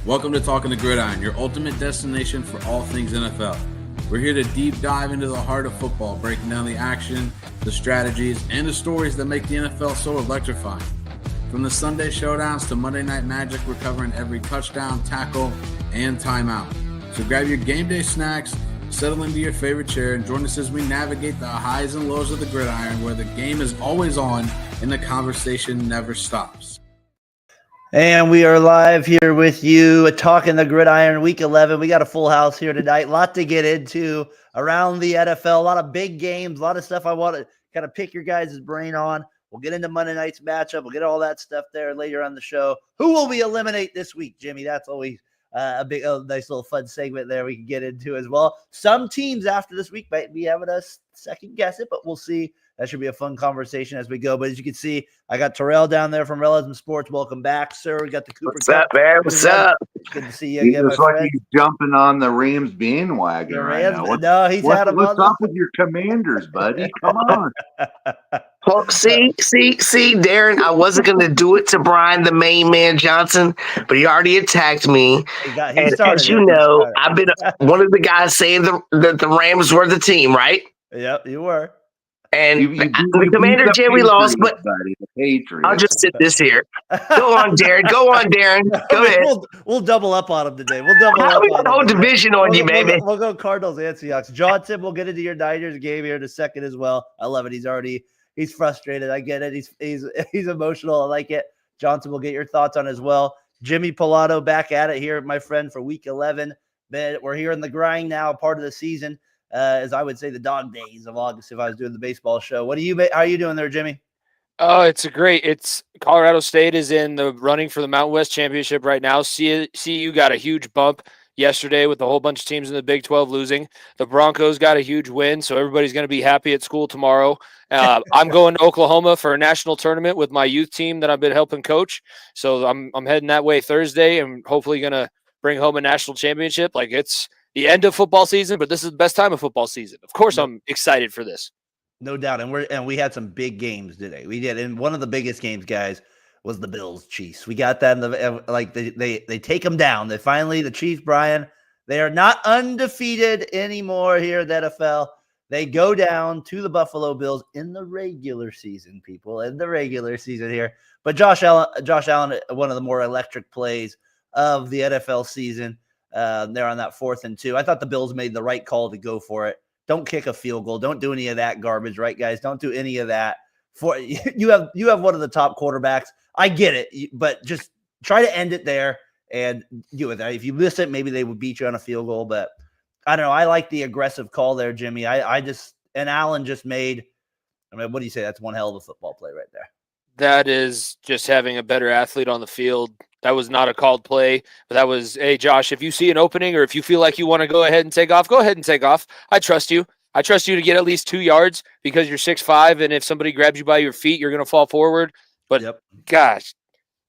Welcome to Talking the Gridiron, your ultimate destination for all things NFL. We're here to deep dive into the heart of football, breaking down the action, the strategies, and the stories that make the NFL so electrifying. From the Sunday showdowns to Monday Night Magic, we're covering every touchdown, tackle, and timeout. So grab your game day snacks, settle into your favorite chair, and join us as we navigate the highs and lows of the gridiron, where the game is always on and the conversation never stops. And we are live here with you, Talking the Gridiron, Week 11. We got a full house here tonight. A lot to get into around the NFL. A lot of big games, a lot of stuff I want to kind of pick your guys' brain on. We'll get into Monday night's matchup. We'll get all that stuff there later on the show. Who will we eliminate this week, Jimmy? That's always a nice little fun segment there we can get into as well. Some teams after this week might be having us second guess it, but we'll see. That should be a fun conversation as we go. But as you can see, I got Terrell down there from Realism Sports. Welcome back, sir. We got the Cooper. What's up, man? What's up? Good to see you again, It's like he's jumping on the Rams bandwagon right now. He's had him what's up with your Commanders, buddy? Come on. Well, see, Darren, I wasn't going to do it to Brian, the main man Johnson, but he already attacked me. As you know, I've been one of the guys saying that the Rams were the team, right? Yep, you were. And the Commander did, we lost, but buddy, the Patriots. I'll just sit this here. Go on, Darren. Go ahead. We'll double up on him today. We'll double up on the whole division on you, baby. We'll go Cardinals and Seahawks. Johnson, we'll get into your Niners game here in a second as well. I love it. He's frustrated. I get it. He's emotional. I like it. Johnson, we'll get your thoughts on as well. Jimmy Pilato back at it here, my friend, for Week 11. We're here in the grind now, part of the season. As I would say, the dog days of August if I was doing the baseball show. How are you doing there, Jimmy? Oh, it's Colorado State is in the running for the Mountain West Championship right now. CU got a huge bump yesterday with a whole bunch of teams in the Big 12 losing. The Broncos got a huge win, so everybody's going to be happy at school tomorrow. I'm going to Oklahoma for a national tournament with my youth team that I've been helping coach. So I'm heading that way Thursday and hopefully going to bring home a national championship. Like, it's the end of football season, but this is the best time of football season. Of course, I'm excited for this. No doubt. And we had some big games today. We did. And one of the biggest games, guys, was the Bills Chiefs. We got that in they take them down. The Chiefs, Brian, they are not undefeated anymore here at the NFL. They go down to the Buffalo Bills in the regular season, people, in the regular season here. But Josh Allen, one of the more electric plays of the NFL season. They're on that 4th and 2. I thought the Bills made the right call to go for it. Don't kick a field goal. Don't do any of that garbage, right, guys? Don't do any of that. You have one of the top quarterbacks. I get it, but just try to end it there and do with that. If you miss it, maybe they would beat you on a field goal. But I don't know. I like the aggressive call there, Jimmy. And Allen just made. I mean, what do you say? That's one hell of a football play right there. That is just having a better athlete on the field. That was not a called play, but that was, hey, Josh, if you see an opening or if you feel like you want to go ahead and take off, go ahead and take off. I trust you. I trust you to get at least 2 yards because you're 6'5", and if somebody grabs you by your feet, you're going to fall forward. But, Gosh,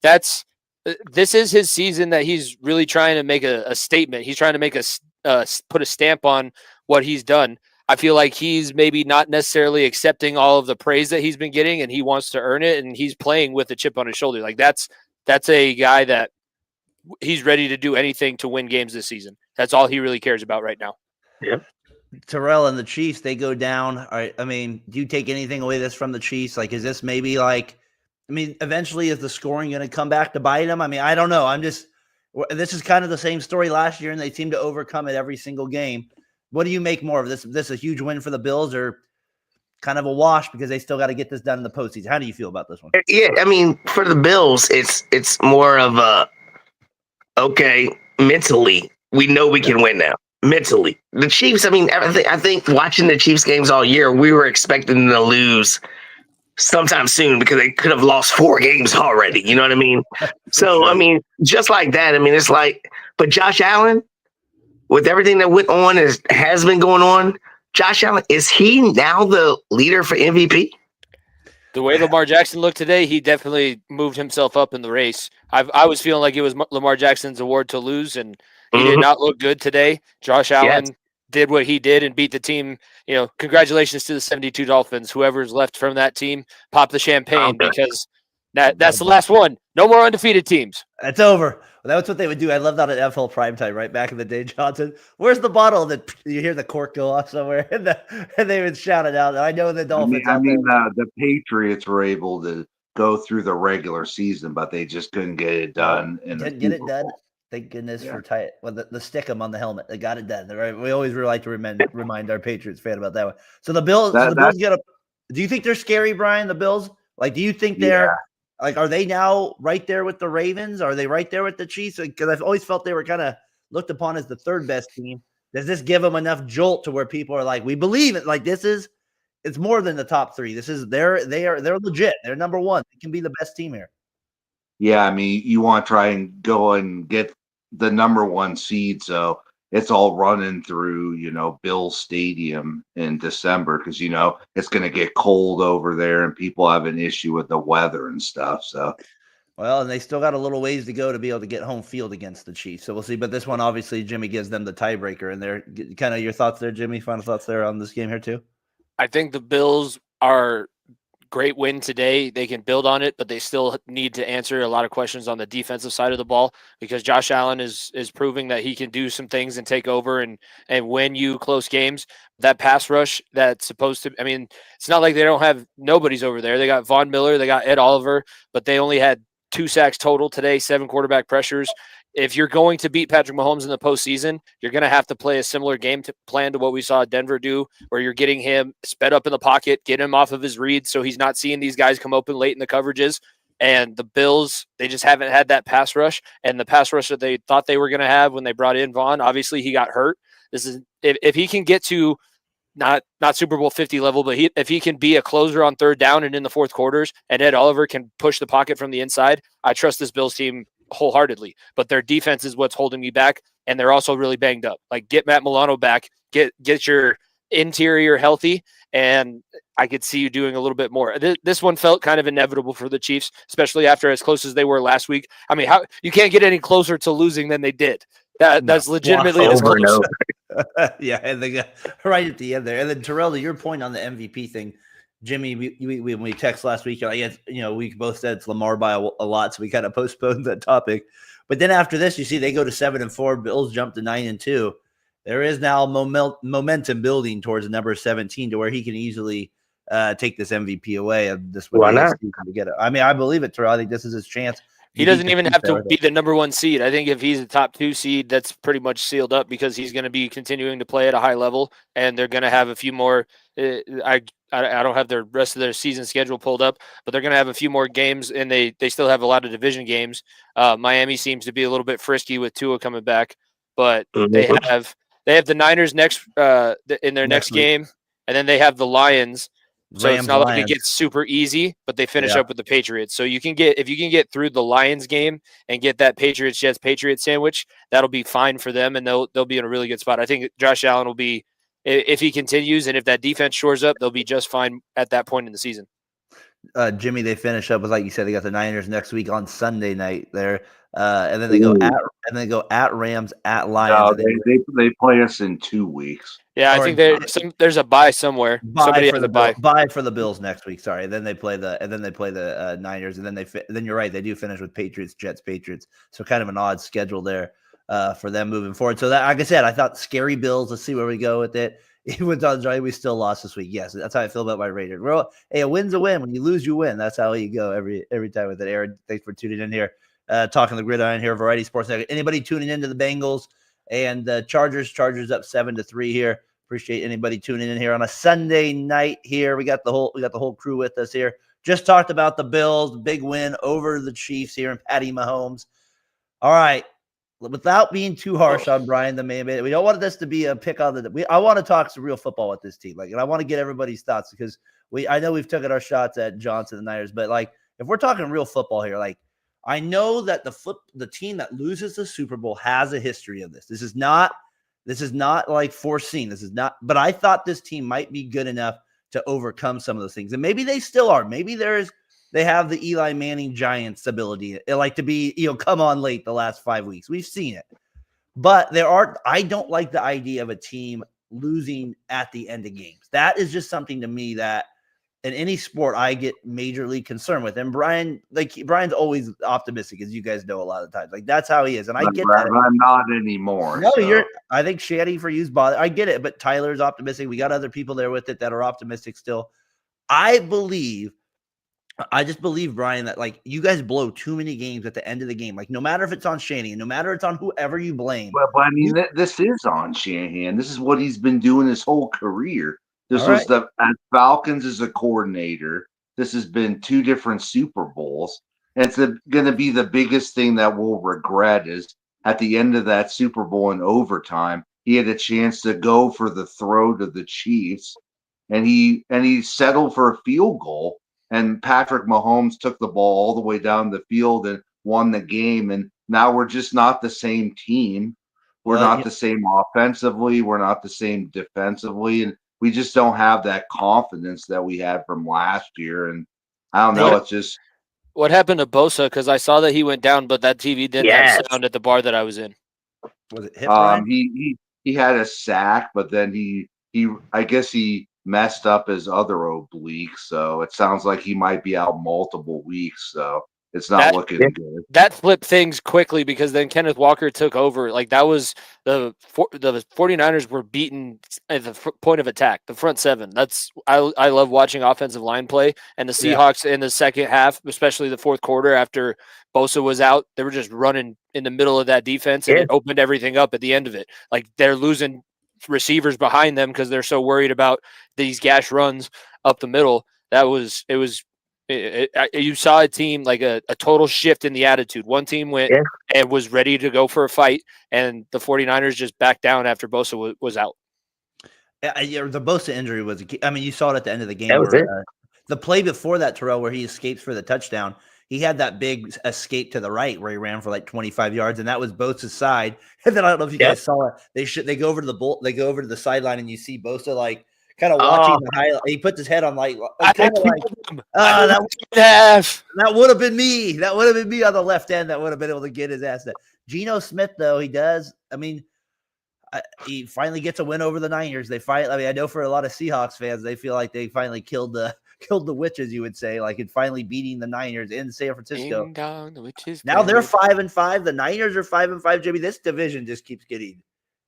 this is his season that he's really trying to make a statement. He's trying to make put a stamp on what he's done. I feel like he's maybe not necessarily accepting all of the praise that he's been getting, and he wants to earn it, and he's playing with a chip on his shoulder. Like, that's a guy that he's ready to do anything to win games this season. That's all he really cares about right now. Yeah. Terrell and the Chiefs, they go down. All right, I mean, do you take anything away this from the Chiefs? Like, is this maybe eventually is the scoring going to come back to bite them? I mean, I don't know. This is kind of the same story last year, and they seem to overcome it every single game. What do you make more of this? Is this a huge win for the Bills or kind of a wash because they still got to get this done in the postseason? How do you feel about this one? Yeah, I mean, for the Bills, it's more of okay, mentally, we know we can win now. Mentally. The Chiefs, I mean, I think watching the Chiefs games all year, we were expecting them to lose sometime soon because they could have lost 4 games already. You know what I mean? So, I mean, just like that, I mean, it's like, but Josh Allen, with everything that went on, has been going on, Josh Allen, is he now the leader for MVP? The way Lamar Jackson looked today, he definitely moved himself up in the race. I was feeling like it was Lamar Jackson's award to lose, and he did not look good today. Josh Allen did what he did and beat the team. You know, congratulations to the 72 Dolphins. Whoever's left from that team, pop the champagne because that's the last one. No more undefeated teams. It's over. That's what they would do. I loved that at NFL primetime right back in the day, Johnson. Where's the bottle? That you hear the cork go off somewhere, and they would shout it out. I know the Dolphins. The Patriots were able to go through the regular season, but they just couldn't get it done. Didn't get it done. Thank goodness for tight. Well, the stick 'em on the helmet. They got it done. Right? We always really like to remind our Patriots fan about that one. So the Bills. Bills get up. Do you think they're scary, Brian? The Bills. Like, do you think they're like? Are they now right there with the Ravens? Are they right there with the Chiefs? Because I've always felt they were kind of looked upon as the third best team. Does this give them enough jolt to where people are like, we believe it? Like it's more than the top three. They're legit. They're number one. They can be the best team here. Yeah, I mean, you want to try and go and get the number one seed, so it's all running through, Bill Stadium in December because, it's going to get cold over there and people have an issue with the weather and stuff. So, well, and they still got a little ways to go to be able to get home field against the Chiefs. So we'll see. But this one, obviously, Jimmy gives them the tiebreaker. And they're kind of your thoughts there, Jimmy? Final thoughts there on this game here, too? I think the Bills are great win today. They can build on it, but they still need to answer a lot of questions on the defensive side of the ball because Josh Allen is proving that he can do some things and take over and win you close games. That pass rush that's supposed to, I mean, it's not like they don't have nobodies over there. They got Von Miller, they got Ed Oliver, but they only had 2 sacks total today, 7 quarterback pressures. If you're going to beat Patrick Mahomes in the postseason, you're going to have to play a similar game plan to what we saw Denver do, where you're getting him sped up in the pocket, get him off of his reads so he's not seeing these guys come open late in the coverages. And the Bills, they just haven't had that pass rush. And the pass rush that they thought they were going to have when they brought in Vaughn, obviously he got hurt. This is if he can get to not Super Bowl 50 level, but if he can be a closer on third down and in the fourth quarters, and Ed Oliver can push the pocket from the inside, I trust this Bills team wholeheartedly. But their defense is what's holding me back, and they're also really banged up. Like, get Matt Milano back, get your interior healthy, and I could see you doing a little bit more. This one felt kind of inevitable for the Chiefs, especially after as close as they were last week. I mean, how you can't get any closer to losing than they did. That's legitimately as close. Yeah, and they got right at the end there. And then Terrell, to your point on the MVP thing, Jimmy, when we text last week, we both said it's Lamar by a lot, so we kind of postponed that topic. But then after this, you see they go to 7-4. Bills jump to 9-2. There is now momentum building towards the number 17 to where he can easily take this MVP away. And this Why not? To get it. I mean, I believe it, Terrell. I think this is his chance. He doesn't even have to be the number 1 seed. I think if he's a top 2 seed, that's pretty much sealed up because he's going to be continuing to play at a high level, and they're going to have a few more. I don't have the rest of their season schedule pulled up, but they're going to have a few more games, and they still have a lot of division games. Miami seems to be a little bit frisky with Tua coming back, but they have the Niners next in their next game, and then they have the Lions. So it's not like it gets super easy, but they finish up with the Patriots. So if you can get through the Lions game and get that Patriots sandwich, that'll be fine for them, and they'll be in a really good spot. I think Josh Allen will be, if he continues and if that defense shores up, they'll be just fine at that point in the season. Jimmy, they finish up with, like you said, they got the Niners next week on Sunday night there, and then they go at Rams, at Lions. No, they play us in 2 weeks. Yeah, I think there's a bye somewhere. Somebody has a bye. Bye for the Bills next week. Sorry, then they play the Niners, and then you're right, they do finish with Patriots, Jets, Patriots. So kind of an odd schedule there for them moving forward. So that, like I said, I thought scary Bills. Let's see where we go with it. Even with Don Johnny, we still lost this week. Yes, that's how I feel about my Raiders. A win's a win. When you lose, you win. That's how you go every time with it. Aaron, thanks for tuning in here. Talking the gridiron here, Variety Sports. Anybody tuning into the Bengals and the Chargers up 7-3 here. Appreciate anybody tuning in here on a Sunday night here. We got the whole crew with us here. Just talked about the Bills, big win over the Chiefs here and Patty Mahomes. All right. Without being too harsh on Brian, the man, we don't want this to be a pick on I want to talk some real football with this team. And I want to get everybody's thoughts because I know we've taken our shots at Johnson and Niners, but if we're talking real football here, I know that the team that loses the Super Bowl has a history of this. This is not foreseen. This is not, but I thought this team might be good enough to overcome some of those things. And maybe they still are. Maybe they have the Eli Manning Giants ability, to be, come on late the last 5 weeks. We've seen it. But I don't like the idea of a team losing at the end of games. That is just something to me that in any sport I get majorly concerned with. And Brian's always optimistic, as you guys know a lot of times. Like that's how he is. And I get that. I'm not anymore. No, so. I think Shanny for you's bother. I get it, but Tyler's optimistic. We got other people there with it that are optimistic still. I just believe, Brian, that like you guys blow too many games at the end of the game. Like no matter if it's on Shanny, no matter it's on whoever you blame. But I mean, this is on Shanahan. This is what he's been doing his whole career. This was at Falcons as a coordinator. This has been 2 different Super Bowls. And it's going to be the biggest thing that we'll regret is at the end of that Super Bowl in overtime, he had a chance to go for the throw to the Chiefs, and he settled for a field goal. And Patrick Mahomes took the ball all the way down the field and won the game. And now we're just not the same team. We're not the same offensively. We're not the same defensively. And we just don't have that confidence that we had from last year. And I don't know. It's just. What happened to Bosa? Because I saw that he went down, but that TV didn't have sound at the bar that I was in. Was it hip, Brian? He had a sack, but then he I guess he messed up his other oblique, so it sounds like he might be out multiple weeks. So it's not looking good. That flipped things quickly because then Kenneth Walker took over. Like that was the 49ers were beaten at the point of attack, the front 7. I love watching offensive line play, and the Seahawks in the second half, especially the fourth quarter after Bosa was out, they were just running in the middle of that defense, and it opened everything up at the end of it. Like they're losing receivers behind them because they're so worried about these gash runs up the middle. You saw a team like a total shift in the attitude. One team went and was ready to go for a fight, and the 49ers just backed down after Bosa was out. Yeah, the Bosa injury was – I mean, you saw it at the end of the game. The play before that, Terrell, where he escapes for the touchdown, he had that big escape to the right where he ran for like 25 yards, and that was Bosa's side. And then I don't know if you guys saw it. They go over to the sideline, and you see Bosa like – kind of watching the highlight. He puts his head on that would have been me. That would have been me on the left end. That would have been able to get his ass there. Geno Smith, though, he does. I mean, he finally gets a win over the Niners. I know for a lot of Seahawks fans, they feel like they finally killed the witches, you would say, like in finally beating the Niners in San Francisco. Ding dong, the witches now they're 5-5. The Niners are 5-5. Jimmy, this division just keeps getting.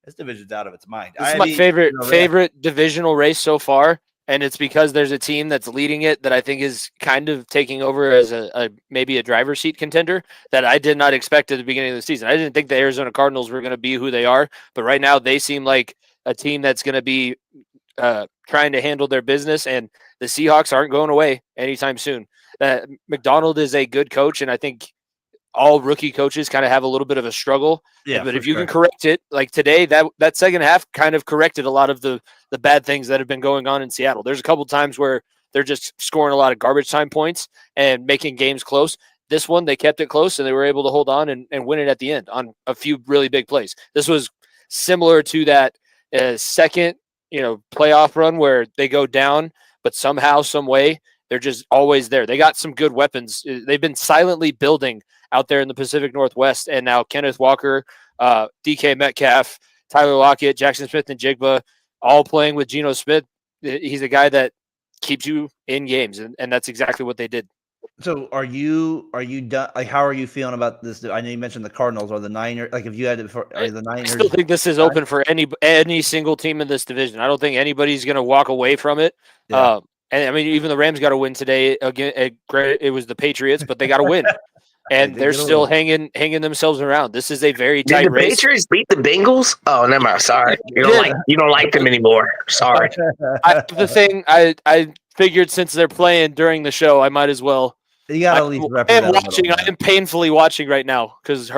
This division's out of its mind. This is my favorite divisional race so far, and it's because there's a team that's leading it that I think is kind of taking over as maybe a driver's seat contender that I did not expect at the beginning of the season. I didn't think the Arizona Cardinals were going to be who they are, but right now they seem like a team that's going to be trying to handle their business, and the Seahawks aren't going away anytime soon. McDonald is a good coach, and I think all rookie coaches kind of have a little bit of a struggle. Yeah, but if you can correct it, like today, that second half kind of corrected a lot of the bad things that have been going on in Seattle. There's a couple times where they're just scoring a lot of garbage time points and making games close. This one, they kept it close, and they were able to hold on and win it at the end on a few really big plays. This was similar to that second, playoff run where they go down, but somehow, some way, they're just always there. They got some good weapons. They've been silently building out there in the Pacific Northwest, and now Kenneth Walker, DK Metcalf, Tyler Lockett, Jackson Smith, and Jigba all playing with Geno Smith. He's a guy that keeps you in games, and that's exactly what they did. So are you done? Like, how are you feeling about this? I know you mentioned the Cardinals or the Niners. Like, if you had to, are the Niners? I still think this is open for any single team in this division. I don't think anybody's going to walk away from it. Yeah. And I mean, even the Rams got to win today. Again, it was the Patriots, but they got to win. And they're still hanging themselves around. This is a very tight race. Did the Patriots beat the Bengals? Oh, never mind. Sorry, you don't like them anymore. Sorry. I figured since they're playing during the show, I might as well. You got to at least represent. I am painfully watching right now because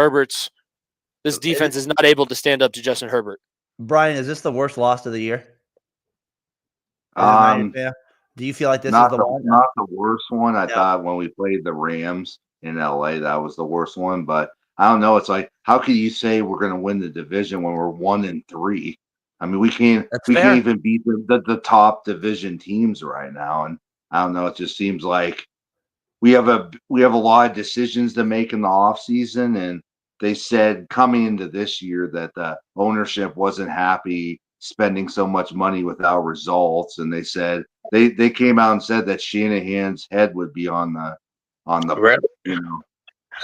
this defense is not able to stand up to Justin Herbert. Brian, is this the worst loss of the year? Do you feel like this is the one? Not the worst one. I thought when we played the Rams in LA, that was the worst one. But I don't know. It's like, how can you say we're going to win the division when we're 1-3? I mean, we can't even beat the top division teams right now. And I don't know. It just seems like we have a lot of decisions to make in the offseason. And they said coming into this year that the ownership wasn't happy spending so much money without results. And they said they came out and said that Shanahan's head would be on the Really?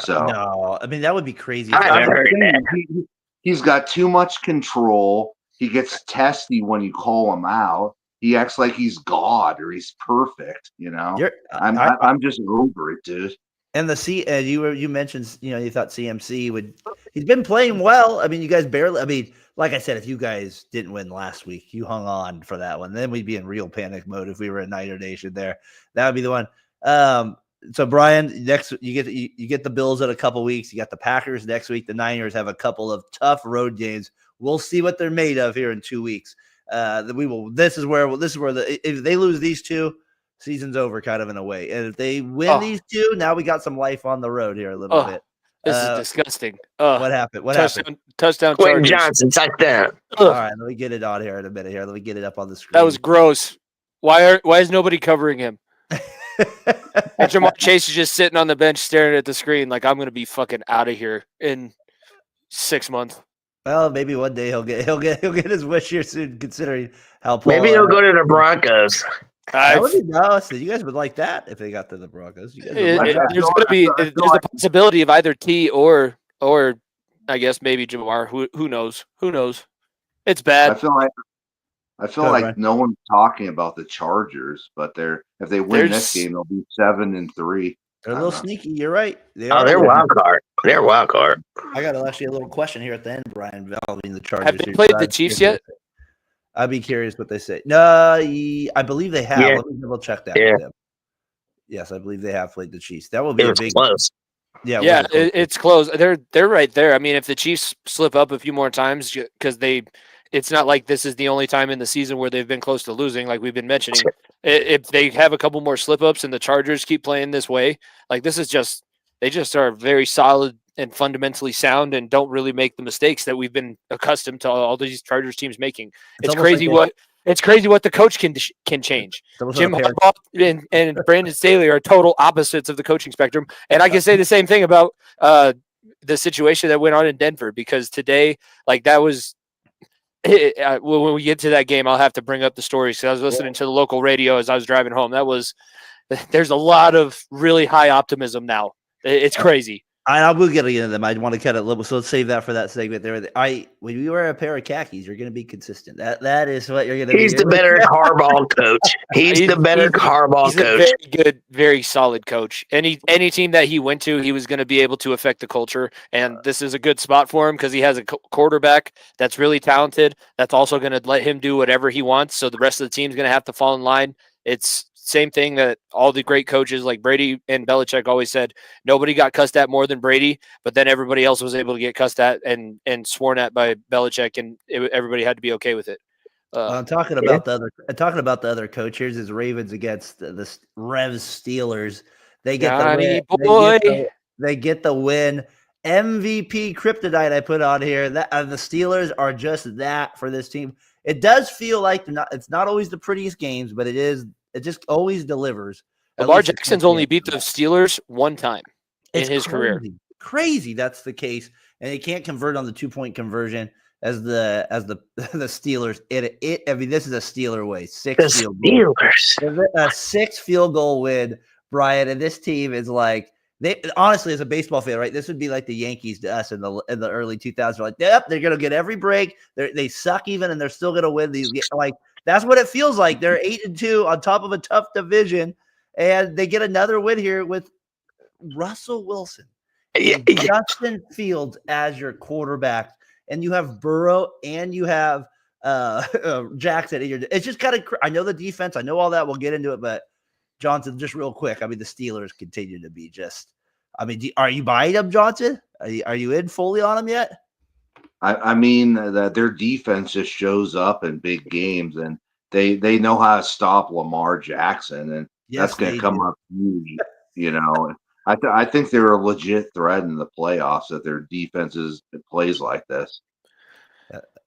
So No, I mean that would be crazy. I haven't I'm heard saying that. he's got too much control. He gets testy when you call him out. He acts like he's God or he's perfect. I'm just over it, dude. And you mentioned you thought CMC would. He's been playing well. I mean, you guys barely. I mean, like I said, if you guys didn't win last week, you hung on for that one. Then we'd be in real panic mode if we were in Niner Nation. There, that would be the one. So Brian, next you get the Bills in a couple weeks. You got the Packers next week. The Niners have a couple of tough road games. We'll see what they're made of here in 2 weeks. This is where if they lose these two, season's over kind of in a way. And if they win these two, now we got some life on the road here a little bit. This is disgusting. What happened? Touchdown Quentin Chargers. Johnson, touchdown. All right, let me get it on here in a minute here. Let me get it up on the screen. That was gross. Why is nobody covering him? And Jamar Chase is just sitting on the bench staring at the screen like I'm going to be fucking out of here in 6 months. Well, maybe one day he'll get his wish here soon, considering how Maybe he'll go to the Broncos. That would be nice. You guys would like that if they got to the Broncos. There's a possibility of either T or I guess maybe Jamar. Who knows? Who knows? It's bad. I feel like no one's talking about the Chargers, but if they win this game, they'll be 7-3. They're a little sneaky. You're right. They're wild card. They're wild card. I got actually a little question here at the end, Brian, involving the Chargers. Have they played the Chiefs yet? I'd be curious what they say. No, I believe they have. Yeah. Let me double check that. Yeah. With them. Yes, I believe they have played the Chiefs. That will be a big. Close. Yeah, it's close. They're right there. I mean, if the Chiefs slip up a few more times, because it's not like this is the only time in the season where they've been close to losing, like we've been mentioning. If they have a couple more slip-ups and the Chargers keep playing this way, like they just are very solid and fundamentally sound and don't really make the mistakes that we've been accustomed to all these Chargers teams making. It's crazy what the coach can change. Jim Harbaugh and Brandon Staley are total opposites of the coaching spectrum. And I can say the same thing about the situation that went on in Denver, because today, like that was when we get to that game, I'll have to bring up the stories because I was listening to the local radio as I was driving home. There's a lot of really high optimism now. It's crazy. I will get into them. I want to cut it a little, so let's save that for that segment there. When you wear a pair of khakis, you're going to be consistent. That is what you're going to be. He's the better Harbaugh coach. He's the better Harbaugh coach. A very good, very solid coach. Any team that he went to, he was going to be able to affect the culture. And this is a good spot for him because he has a quarterback that's really talented. That's also going to let him do whatever he wants. So the rest of the team's going to have to fall in line. It's same thing that all the great coaches like Brady and Belichick always said, nobody got cussed at more than Brady, but then everybody else was able to get cussed at and sworn at by Belichick, and everybody had to be okay with it. I'm talking about the other coach. Here's his Ravens against the Revs Steelers. They get the win. They get the win. MVP kryptonite I put on here. The Steelers are just that for this team. It does feel like it's not always the prettiest games, but it just always delivers. Lamar Jackson's only beat the Steelers one time in his career. Crazy that's the case, and he can't convert on the 2-point conversion as the Steelers. I mean, this is a Steeler way. A 6 field goal win, Brian, and this team is like. They honestly, as a baseball fan, right? This would be like the Yankees to us in the early 2000s. Like, yep, they're gonna get every break. They suck even, and they're still gonna win these. Like that's what it feels like. They're 8-2 on top of a tough division, and they get another win here with Russell Wilson, and Justin Fields as your quarterback, and you have Burrow and you have Jackson. It's just kind of. I know the defense. I know all that. We'll get into it, but. Johnson, just real quick. I mean, the Steelers continue to be just. I mean, are you buying them, Johnson? Are you in fully on them yet? I mean that their defense just shows up in big games, and they know how to stop Lamar Jackson, and that's going to come up huge. I think they're a legit threat in the playoffs that their defenses plays like this.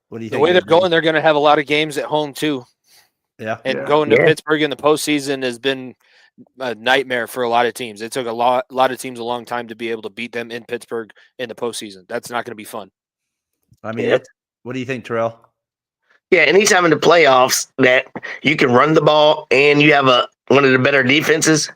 What do you think? The way they're going, they're going to have a lot of games at home too. Yeah, and going to Pittsburgh in the postseason has been a nightmare for a lot of teams. It took a lot of teams a long time to be able to beat them in Pittsburgh in the postseason. That's not going to be fun. I mean, what do you think, Terrell? Yeah, anytime in the playoffs that you can run the ball and you have one of the better defenses,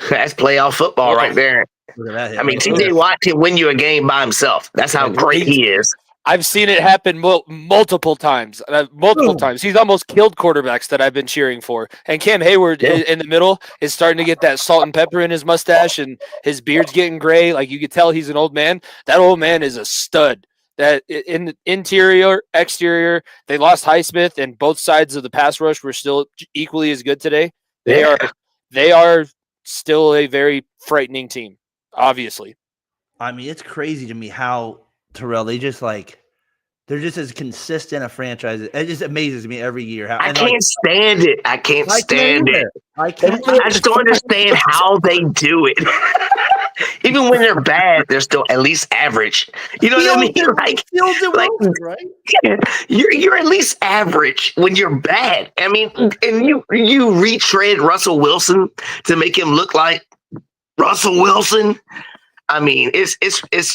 that's playoff football right there. Look at that hit I mean, right TJ there. Watt can win you a game by himself. That's how great he is. I've seen it happen multiple times. Times. He's almost killed quarterbacks that I've been cheering for. And Cam Hayward in the middle is starting to get that salt and pepper in his mustache, and his beard's getting gray. Like, you could tell he's an old man. That old man is a stud. That in the interior, exterior, they lost Highsmith, and both sides of the pass rush were still equally as good today. They are still a very frightening team, obviously. I mean, it's crazy to me how Terrell, they're just as consistent a franchise. It just amazes me every year. I can't stand it. I can't stand it. I can't. I just don't understand how they do it. Even when they're bad, they're still at least average. You know what I mean? You're at least average when you're bad. I mean, and you retread Russell Wilson to make him look like Russell Wilson. I mean, it's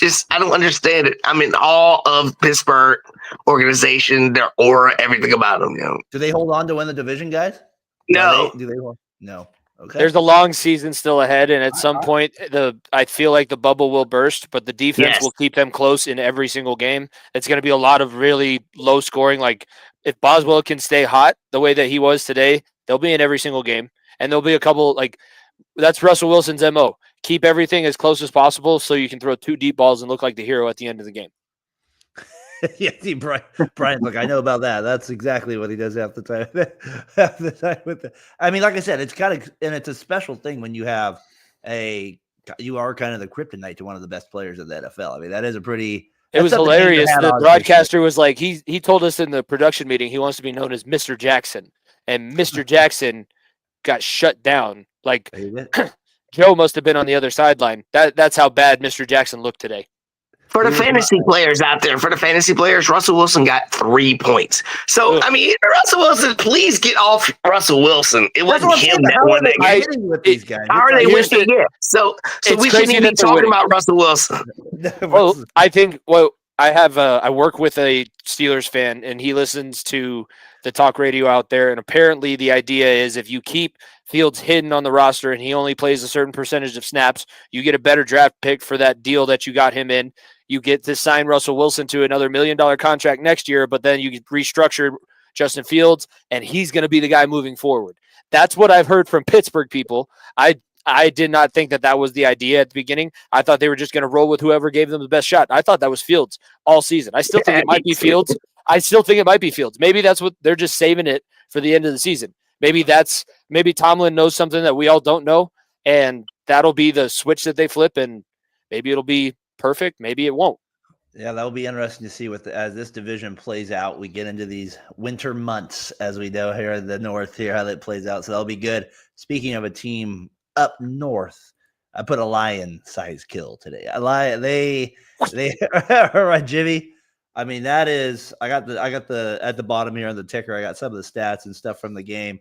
just, I don't understand it. I mean, all of Pittsburgh organization, their aura, everything about them. Do they hold on to win the division, guys? No. Do they? No. Okay. There's a long season still ahead, and at some point, I feel like the bubble will burst, but the defense will keep them close in every single game. It's going to be a lot of really low scoring. Like, if Boswell can stay hot the way that he was today, they'll be in every single game, and there'll be a couple, like, that's Russell Wilson's MO. Keep everything as close as possible so you can throw 2 deep balls and look like the hero at the end of the game. Yeah, see, Brian, look, I know about that. That's exactly what he does half the time. I mean, like I said, it's a special thing when you are kind of the kryptonite to one of the best players of the NFL. I mean, that is it was hilarious. The broadcaster was like, he told us in the production meeting he wants to be known as Mr. Jackson, and Mr. Jackson got shut down. Like, Joe must have been on the other sideline. That's how bad Mr. Jackson looked today. For the fantasy players out there, Russell Wilson got 3 points. So, I mean, Russell Wilson, please get off Russell Wilson. It wasn't him that won that game. With these guys. How are they winning? Yeah. So we shouldn't even be talking about Russell Wilson. Well, I think I work with a Steelers fan, and he listens to the talk radio out there. And apparently the idea is if you keep Fields hidden on the roster and he only plays a certain percentage of snaps, you get a better draft pick for that deal that you got him in. You get to sign Russell Wilson to another $1 million contract next year, but then you restructure Justin Fields, and he's going to be the guy moving forward. That's what I've heard from Pittsburgh people. I did not think that was the idea at the beginning. I thought they were just going to roll with whoever gave them the best shot. I thought that was Fields all season. I still think it might be Fields. Maybe that's what they're just saving it for the end of the season. Maybe Tomlin knows something that we all don't know, and that'll be the switch that they flip, and maybe it'll be perfect. Maybe it won't. Yeah, that'll be interesting to see as this division plays out. We get into these winter months, as we know here in the north, here how that plays out. So that'll be good. Speaking of a team up north, I put a lion-sized kill today. They all right, Jimmy. I mean, that is. I got the at the bottom here on the ticker. I got some of the stats and stuff from the game.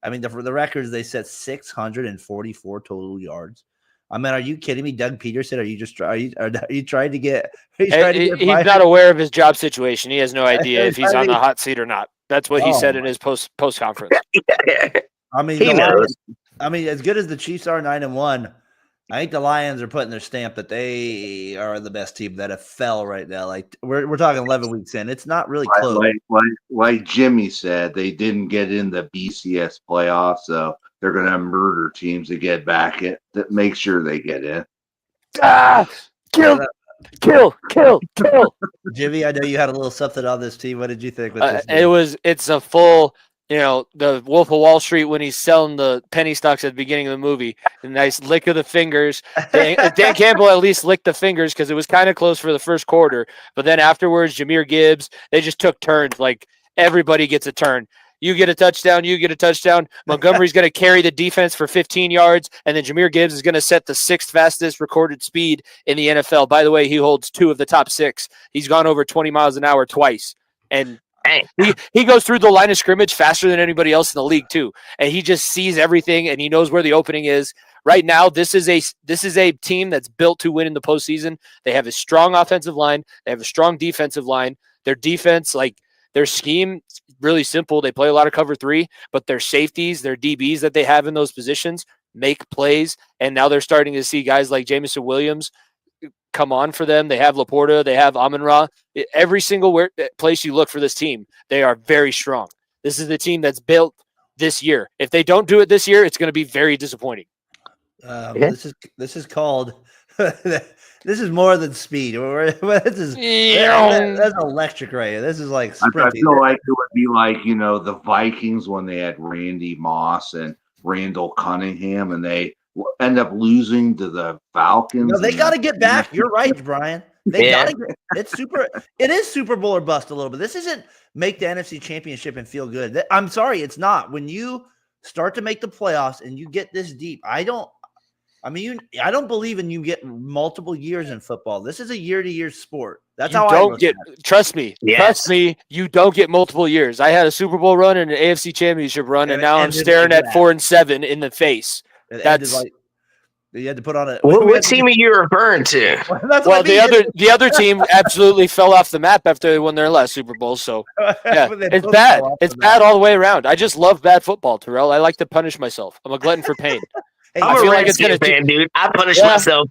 I mean, for the records, they set 644 total yards. I mean, are you kidding me, Doug Peterson? Are you trying to get? He's not aware of his job situation. He has no idea if he's on the hot seat or not. That's what he said in his post conference. I mean, he knows. I mean, as good as the Chiefs are 9-1, I think the Lions are putting their stamp that they are the best team that have fell right now. Like we're talking 11 weeks in. It's not really close. Like Jimmy said, they didn't get in the BCS playoffs, so they're going to murder teams to get back it. That make sure they get in. Kill. Jimmy, I know you had a little something on this team. What did you think with this? It's a full. The Wolf of Wall Street when he's selling the penny stocks at the beginning of the movie. A nice lick of the fingers. Dan Campbell at least licked the fingers because it was kind of close for the first quarter. But then afterwards, Jahmyr Gibbs, they just took turns. Like everybody gets a turn. You get a touchdown. You get a touchdown. Montgomery's going to carry the defense for 15 yards. And then Jahmyr Gibbs is going to set the 6th fastest recorded speed in the NFL. By the way, he holds 2 of the top 6. He's gone over 20 miles an hour twice. And he goes through the line of scrimmage faster than anybody else in the league too, and he just sees everything and he knows where the opening is. Right now, this is a team that's built to win in the postseason. They have a strong offensive line. They have a strong defensive line. Their defense, like Their scheme really simple. They play a lot of cover 3, but their safeties, their DBs that they have in those positions make plays. And now they're starting to see guys like Jameson Williams come on for them. They have Laporta, they have Amon-Ra. Every single place you look for this team, they are very strong. This is the team that's built this year. If they don't do it this year, it's going to be very disappointing. This is called this is more than speed. That's electric right here. This is like sprinting. I feel like it would be like, the Vikings when they had Randy Moss and Randall Cunningham, and they end up losing to the Falcons. No, they got to get back. You're right, Brian. They got to get. It is Super Bowl or bust a little bit. This isn't make the NFC Championship and feel good. I'm sorry, it's not. When you start to make the playoffs and you get this deep, I don't believe in you get multiple years in football. This is a year-to-year sport. That's how I look at it. Trust me. Yes. Trust me, you don't get multiple years. I had a Super Bowl run and an AFC Championship run, and now I'm staring at 4-7 in the face. You had to put on a. What team are you referring to? Well, the other team absolutely fell off the map after they won their last Super Bowl. So yeah, it's bad. It's bad all the way around. I just love bad football, Terrell. I like to punish myself. I'm a glutton for pain. I feel like it's gonna fan, dude. I punish myself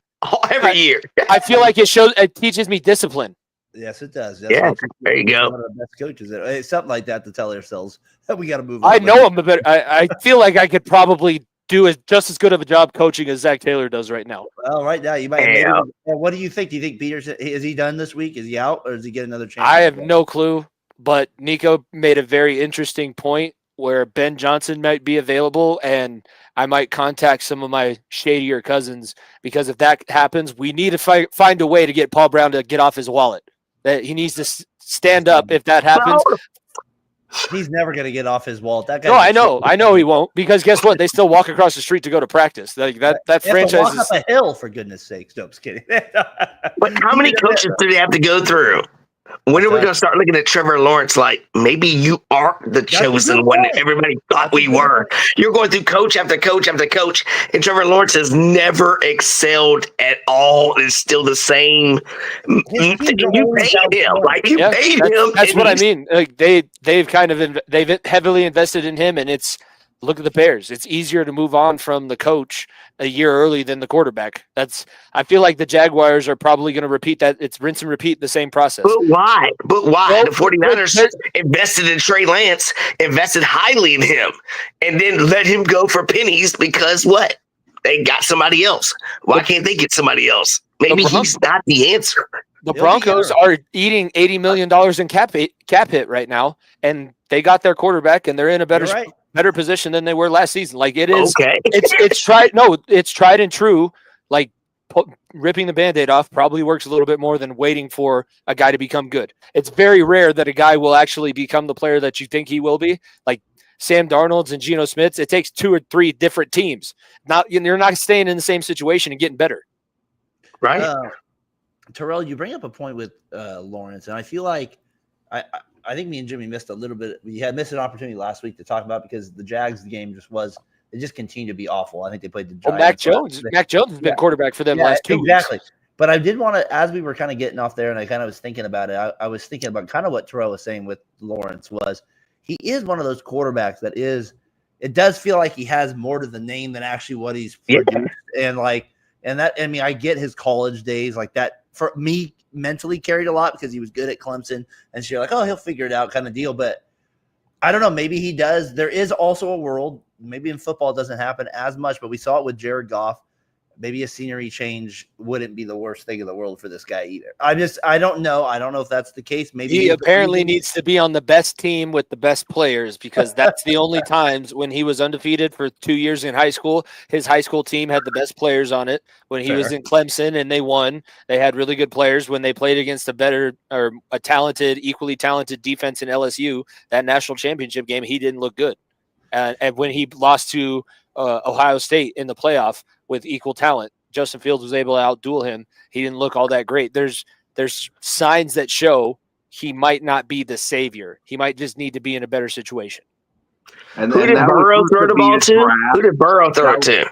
every year. I feel like it teaches me discipline. Yes, it does. There you go. One of the best coaches. It's something like that to tell ourselves that we got to move on. I know him a bit. I feel like I could probably do just as good of a job coaching as Zach Taylor does right now. Well, right now you might. Maybe, what do you think? Do you think Peters is he done this week? Is he out, or does he get another chance? I have no clue. But Nico made a very interesting point where Ben Johnson might be available, and I might contact some of my shadier cousins, because if that happens, we need to find a way to get Paul Brown to get off his wallet. That he needs to stand up if that happens. He's never going to get off his wallet. That guy. No, I know he won't, because guess what? They still walk across the street to go to practice. Like that franchise walk up a hill, for goodness sakes. No, I'm just kidding. But how many coaches do they have to go through? When are we going to start looking at Trevor Lawrence like, maybe you are the chosen one that everybody thought we were? You're going through coach after coach after coach, and Trevor Lawrence has never excelled at all. It's still the same. You paid him. Like, you paid him. That's what I mean. Like they've heavily invested in him, and look at the Bears. It's easier to move on from the coach a year early than the quarterback. I feel like the Jaguars are probably going to repeat that. It's rinse and repeat the same process. But why? Well, the 49ers invested in Trey Lance, invested highly in him, and then let him go for pennies because what? They got somebody else. Why can't they get somebody else? Maybe he's not the answer. The Broncos are eating $80 million in cap hit right now, and they got their quarterback, and they're in a better position than they were last season. Like it is, okay. It's tried and true. Like ripping the Band-Aid off probably works a little bit more than waiting for a guy to become good. It's very rare that a guy will actually become the player that you think he will be. Like Sam Darnold's and Geno Smith's, it takes 2 or 3 different teams. You're not staying in the same situation and getting better. Right. Terrell, you bring up a point with Lawrence, and I feel like I think me and Jimmy missed a little bit. We had missed an opportunity last week to talk about, because the Jags game just continued to be awful. I think they played the Giants. Mac Jones has been quarterback for them last 2 weeks. Exactly. But I did want to, as we were kind of getting off there, and I kind of was thinking about it, I was thinking about kind of what Terrell was saying with Lawrence was he is one of those quarterbacks that it does feel like he has more to the name than actually what he's produced. And I get his college days like that. For me, mentally carried a lot because he was good at Clemson, and so you're like, oh, he'll figure it out kind of deal. But I don't know, maybe he does. There is also a world, maybe in football it doesn't happen as much, but we saw it with Jared Goff. Maybe a scenery change wouldn't be the worst thing in the world for this guy either. I don't know. I don't know if that's the case. Maybe he apparently needs to be on the best team with the best players, because that's the only times when he was undefeated for 2 years in high school. His high school team had the best players on it. When he was in Clemson and they won, they had really good players. When they played against equally talented defense in LSU, that national championship game, he didn't look good. And when he lost to Ohio State in the playoff with equal talent, Justin Fields was able to outduel him. He didn't look all that great. There's signs that show he might not be the savior. He might just need to be in a better situation. Who did Burrow throw the ball to? Who did Burrow throw it to?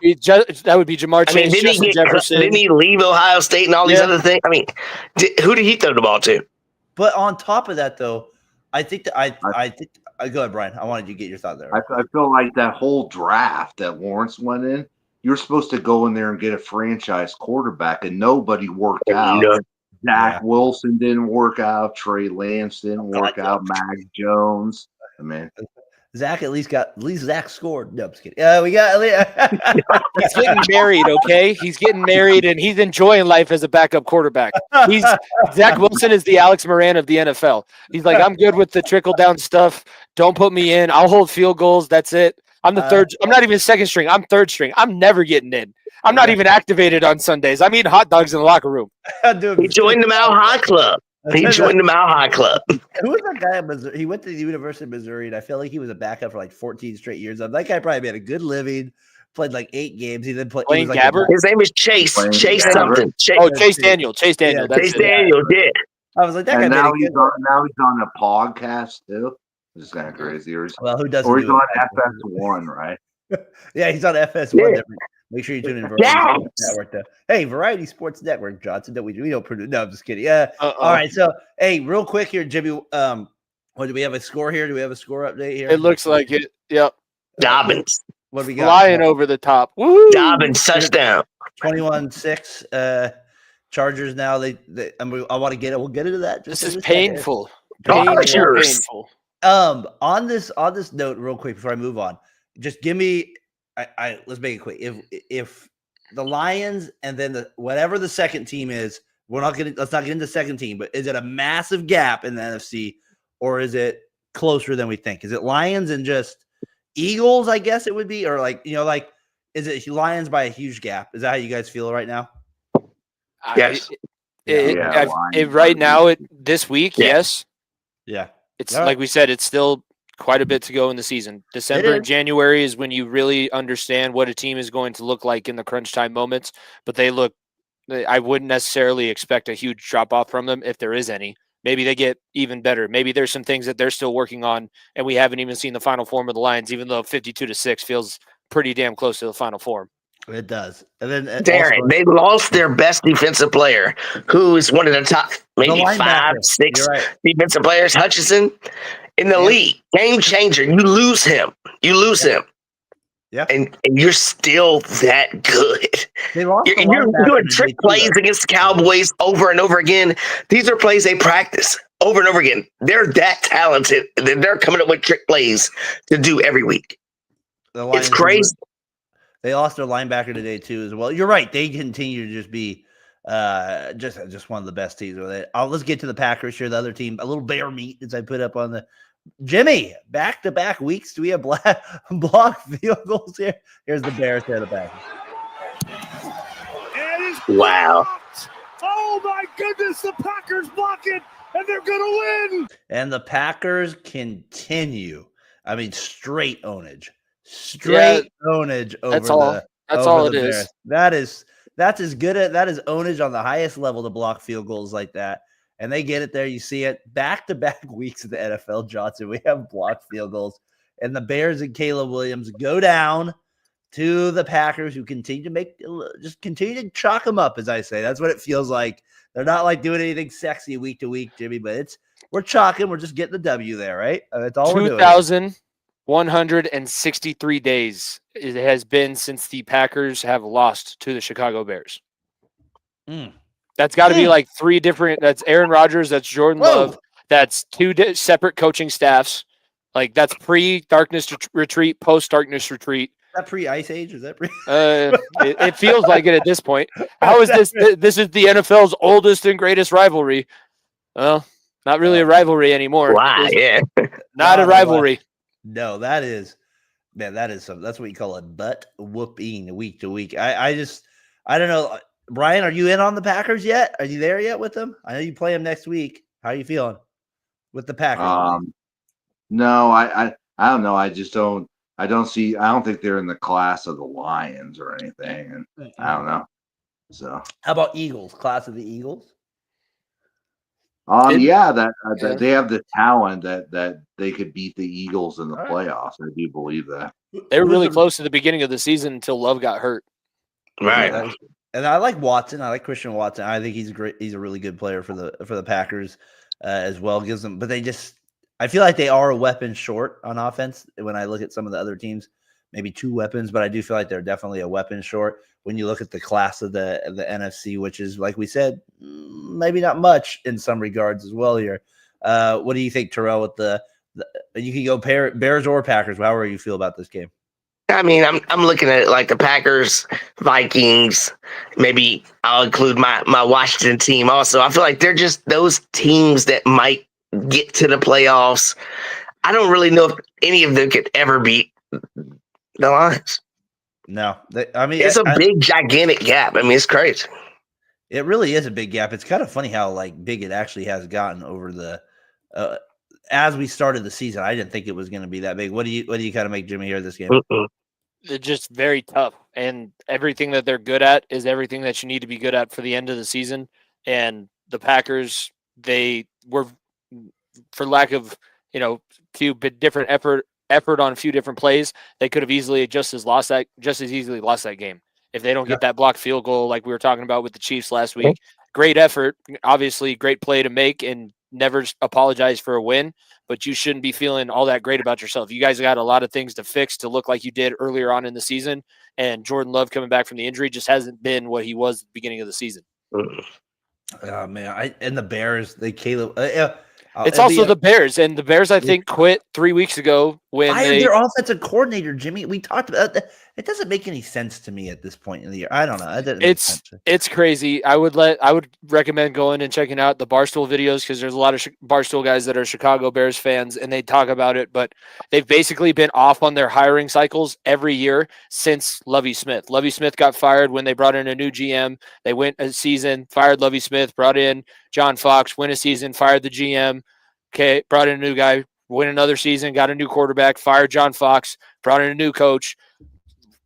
That would be Jamar Chase, Justin Jefferson. Didn't he leave Ohio State and all these other things? I mean, who did he throw the ball to? But on top of that, though, I think that I think. Go ahead, Brian. I wanted you to get your thought there. I feel like that whole draft that Lawrence went in, you're supposed to go in there and get a franchise quarterback, and nobody worked out. No. Zach Wilson didn't work out. Trey Lance didn't work out. Mac Jones. I mean, Zach at least Zach scored. No, I'm just kidding. We got. He's getting married, okay? He's getting married, and he's enjoying life as a backup quarterback. Zach Wilson is the Alex Moran of the NFL. He's like, I'm good with the trickle down stuff. Don't put me in. I'll hold field goals. That's it. I'm the third. I'm not even second string. I'm third string. I'm never getting in. I'm not even activated on Sundays. I'm eating hot dogs in the locker room. He joined the Mile High Club. He joined the Mile High Club. Who was that guy at Missouri? He went to the University of Missouri, and I feel like he was a backup for like 14 straight years. That guy probably made a good living, played like 8 games. He then played. Blaine Gabbert? His name is Chase. Chase something. Chase Daniel. Chase Daniel. Yeah, Chase Daniel, yeah. I was like, that guy and made now a good now he's on a podcast too. This is kind of crazy. Well, who doesn't? Or he's do on it? FS1, right? Yeah, he's on FS1. Yeah. Make sure you tune in for Yes. Network. Hey, Variety Sports Network, Johnson. We don't produce. No, I'm just kidding. Yeah. All right. So, hey, real quick here, Jimmy. What do we have a score here? Do we have a score update here? It looks like it. Yep. Dobbins. What do we got? Flying over the top. Woo! Dobbins touchdown. 21-6. Chargers now. I want to get it. We'll get into that. This Just is painful. Chargers. Painful. On this note, real quick before I move on, just give me. Let's make it quick. If the Lions and then whatever the second team is, let's not get into the second team, but is it a massive gap in the NFC, or is it closer than we think? Is it Lions and just Eagles? I guess it would be, or is it Lions by a huge gap? Is that how you guys feel right now? Yes. Right now, this week, Yeah. yes. Yeah. It's All right. like we said, it's still quite a bit to go in the season. December and January is when you really understand what a team is going to look like in the crunch time moments. But I wouldn't necessarily expect a huge drop off from them if there is any. Maybe they get even better. Maybe there's some things that they're still working on, and we haven't even seen the final form of the Lions, even though 52-6 feels pretty damn close to the final form. It does. And then Darren, they lost their best defensive player, who is one of the top, maybe 5, 6 defensive players, Hutchinson, in the league. Game changer. You lose him. Yeah. And you're still that good. You're doing trick plays against the Cowboys over and over again. These are plays they practice over and over again. They're that talented. They're coming up with trick plays to do every week. It's crazy. They lost their linebacker today too, as well. You're right. They continue to just be just one of the best teams. Let's get to the Packers here. The other team, a little bear meat, as I put up on the Jimmy. Back-to-back weeks. Do we have block field goals here? Here's the Bears here, the Packers. Wow. Oh my goodness, the Packers block it, and they're gonna win. And the Packers continue. I mean, straight ownage. Ownage over that's all. That's all it is. That's as good at that is ownage on the highest level to block field goals like that. And they get it there. You see it back-to-back weeks of the NFL, Johnson. We have blocked field goals. And the Bears and Caleb Williams go down to the Packers, who continue to chalk them up, as I say. That's what it feels like. They're not like doing anything sexy week to week, Jimmy, but we're chalking. We're just getting the W there, right? That's all we're doing. 2,163 days it has been since the Packers have lost to the Chicago Bears. That's got to be like 3 different. That's Aaron Rodgers. That's Jordan Love. That's 2 separate coaching staffs. Like that's pre-darkness retreat, post-darkness retreat. Is that pre-Ice Age? Is that pre? It feels like it at this point. How is this? This is the NFL's oldest and greatest rivalry. Well, not really a rivalry anymore. Why? Yeah. Not a rivalry. No, that is something. That's what you call a butt whooping week to week. I don't know. Brian, are you in on the Packers yet? Are you there yet with them? I know you play them next week. How are you feeling with the Packers? No, I don't know. I don't think they're in the class of the Lions or anything. And I don't know. So how about Eagles? Class of the Eagles? They have the talent that they could beat the Eagles in the playoffs. I do believe that. They were really close to the beginning of the season until Love got hurt. Right. And I like Watson. I like Christian Watson. I think he's great. He's a really good player for the Packers as well. Gives them, but I feel like they are a weapon short on offense when I look at some of the other teams, maybe 2 weapons, but I do feel like they're definitely a weapon short when you look at the class of the NFC, which is, like we said, maybe not much in some regards as well here. What do you think, Terrell, with the you can go Bears or Packers, however you feel about this game? I mean, I'm looking at it like the Packers, Vikings. Maybe I'll include my Washington team also. I feel like they're just those teams that might get to the playoffs. I don't really know if any of them could ever beat the Lions. No, I mean, it's a big, gigantic gap. I mean, it's crazy. It really is a big gap. It's kind of funny how big it actually has gotten over the as we started the season. I didn't think it was going to be that big. What do you kind of make Jimmy here this game? They're just very tough, and everything that they're good at is everything that you need to be good at for the end of the season. And the Packers, they were, for lack of few bit different effort on a few different plays, they could have easily just as easily lost that game if they don't get that blocked field goal like we were talking about with the Chiefs last week. Great effort, obviously great play to make, and never apologize for a win, but you shouldn't be feeling all that great about yourself. You guys got a lot of things to fix to look like you did earlier on in the season, and Jordan Love coming back from the injury just hasn't been what he was at the beginning of the season. Oh man, and the Bears, Caleb. It's also the Bears, and the Bears, I think, quit 3 weeks ago when their offensive coordinator, Jimmy. We talked about that. It doesn't make any sense to me at this point in the year. I don't know. It's crazy. I would recommend going and checking out the Barstool videos because there's a lot of Barstool guys that are Chicago Bears fans, and they talk about it. But they've basically been off on their hiring cycles every year since Lovie Smith. Lovie Smith got fired when they brought in a new GM. They went a season, fired Lovie Smith, brought in John Fox, win a season, fired the GM. Okay, brought in a new guy, win another season, got a new quarterback, fired John Fox, brought in a new coach,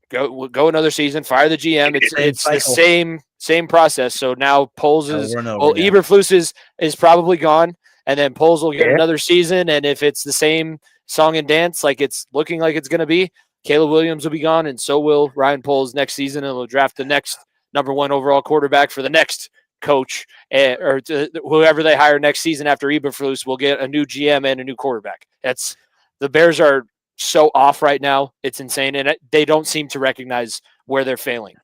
go another season, fire the GM. It's the same process. So now Poles Eberflus is probably gone, and then Poles will get another season. And if it's the same song and dance like it's looking like it's going to be, Caleb Williams will be gone, and so will Ryan Poles next season, and we'll draft the next number 1 overall quarterback for the next coach, or whoever they hire next season after Eberflus will get a new GM and a new quarterback. The Bears are so off right now. It's insane. And they don't seem to recognize where they're failing.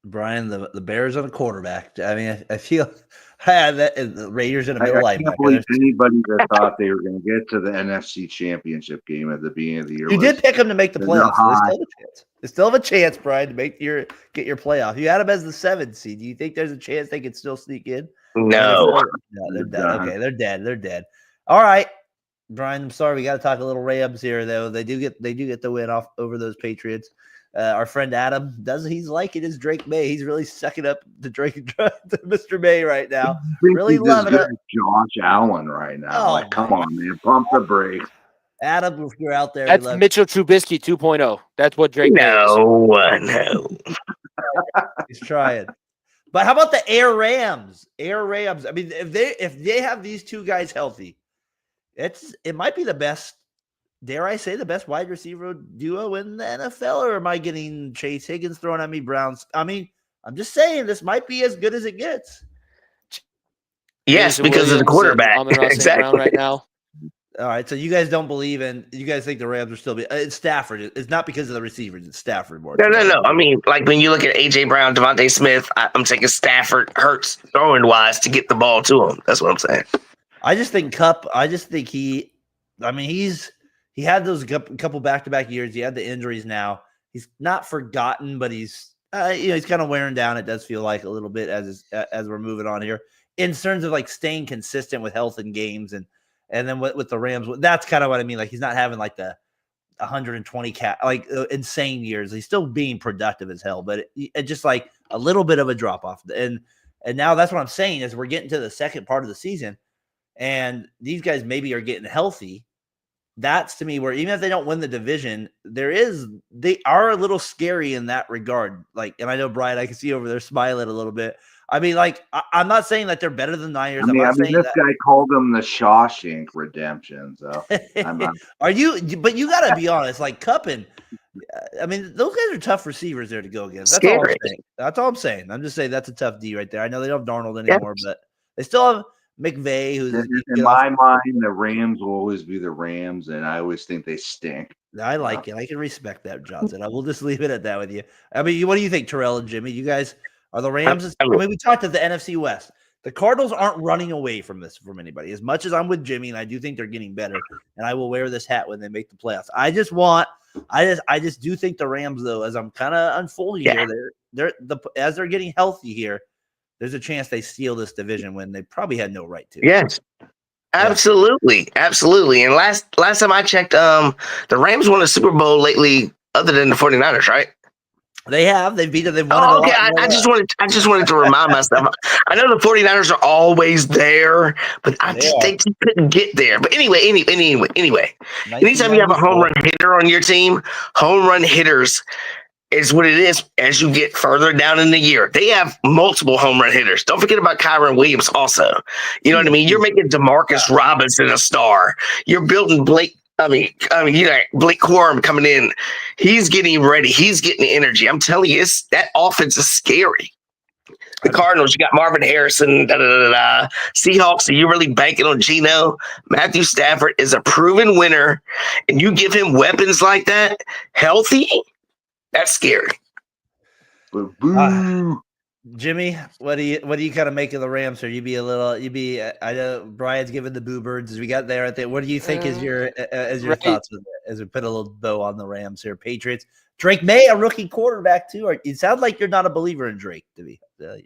Brian, the Bears on a quarterback. I mean, I feel that the Raiders in a middle linebacker. I can't believe anybody that thought they were going to get to the NFC Championship game at the beginning of the year. You did pick them to make the playoffs. They still have a chance, Brian, to get your playoff. You had them as the 7th seed. Do you think there's a chance they could still sneak in? No. They're dead. Okay, they're dead. They're dead. All right, Brian. I'm sorry, we got to talk a little Rams here, though. They do get the win off over those Patriots. Our friend Adam he's liking his Drake May. He's really sucking up to Mr. May right now. Really loving it. Josh Allen right now. Come on, man, pump the brakes. Adam, if you're out there, that's Mitchell Trubisky 2.0. That's what Drake May is. No. He's trying. But how about the Air Rams? I mean, if they have these 2 guys healthy, it might be the best. Dare I say the best wide receiver duo in the NFL, or am I getting Chase Higgins thrown at me? Browns. I mean, I'm just saying this might be as good as it gets. Yes, because of the quarterback. Exactly. Brown right now. All right, so you guys don't believe you guys think the Rams are still it's Stafford. It's not because of the receivers, it's Stafford more. No. I mean, like when you look at A.J. Brown, Devontae Smith, I'm taking Stafford, Hurts, throwing-wise to get the ball to him. That's what I'm saying. I just think Kupp, he had those couple back-to-back years. He had the injuries now. He's not forgotten, but he's he's kind of wearing down, it does feel like a little bit as we're moving on here. In terms of like staying consistent with health in games and then with the Rams, that's kind of what I mean. Like he's not having like the 120 insane years. He's still being productive as hell, but it just like a little bit of a drop off. And now that's what I'm saying is we're getting to the second part of the season, and these guys maybe are getting healthy. That's to me where even if they don't win the division, they are a little scary in that regard. Like, and I know Brian, I can see over there smiling a little bit. I mean, like, I'm not saying that they're better than Niners. I mean, this guy called them the Shawshank Redemption. So, are you? But you got to be honest. Like Kupp and, I mean, those guys are tough receivers there to go against. That's all I'm saying. I'm just saying that's a tough D right there. I know they don't have Darnold anymore, but they still have McVay, who's in my mind, the Rams will always be the Rams, and I always think they stink. I like it. I can respect that, Johnson. I will just leave it at that with you. I mean, what do you think, Terrell and Jimmy? You guys are the Rams. I mean, we talked to the NFC West. The Cardinals aren't running away from anybody. As much as I'm with Jimmy, and I do think they're getting better, and I will wear this hat when they make the playoffs. I just do think the Rams, though, as I'm kind of unfolding here, as they're getting healthy here, there's a chance they steal this division when they probably had no right to. Yes. Absolutely. Absolutely. And last time I checked, the Rams won a Super Bowl lately other than the 49ers, right? They have. They've beaten. They've won. Oh, okay. I just wanted to remind myself. I know the 49ers are always there, but they just couldn't get there. But anyway. Anytime you have a home run hitter on your team, home run hitters is what it is as you get further down in the year. They have multiple home run hitters. Don't forget about Kyron Williams also. You know what I mean? You're making DeMarcus Robinson a star. You're building Blake Corum coming in. He's getting ready. He's getting the energy. I'm telling you, that offense is scary. The Cardinals, you got Marvin Harrison, Seahawks, are you really banking on Geno? Matthew Stafford is a proven winner, and you give him weapons like that, healthy, that's scary. Jimmy, what do you kind of make of the Rams? Or I know Brian's giving the boo birds as we got there. What do you think is your thoughts with it, as we put a little bow on the Rams here? Patriots, Drake May, a rookie quarterback too. It sounds like you're not a believer in Drake, to be.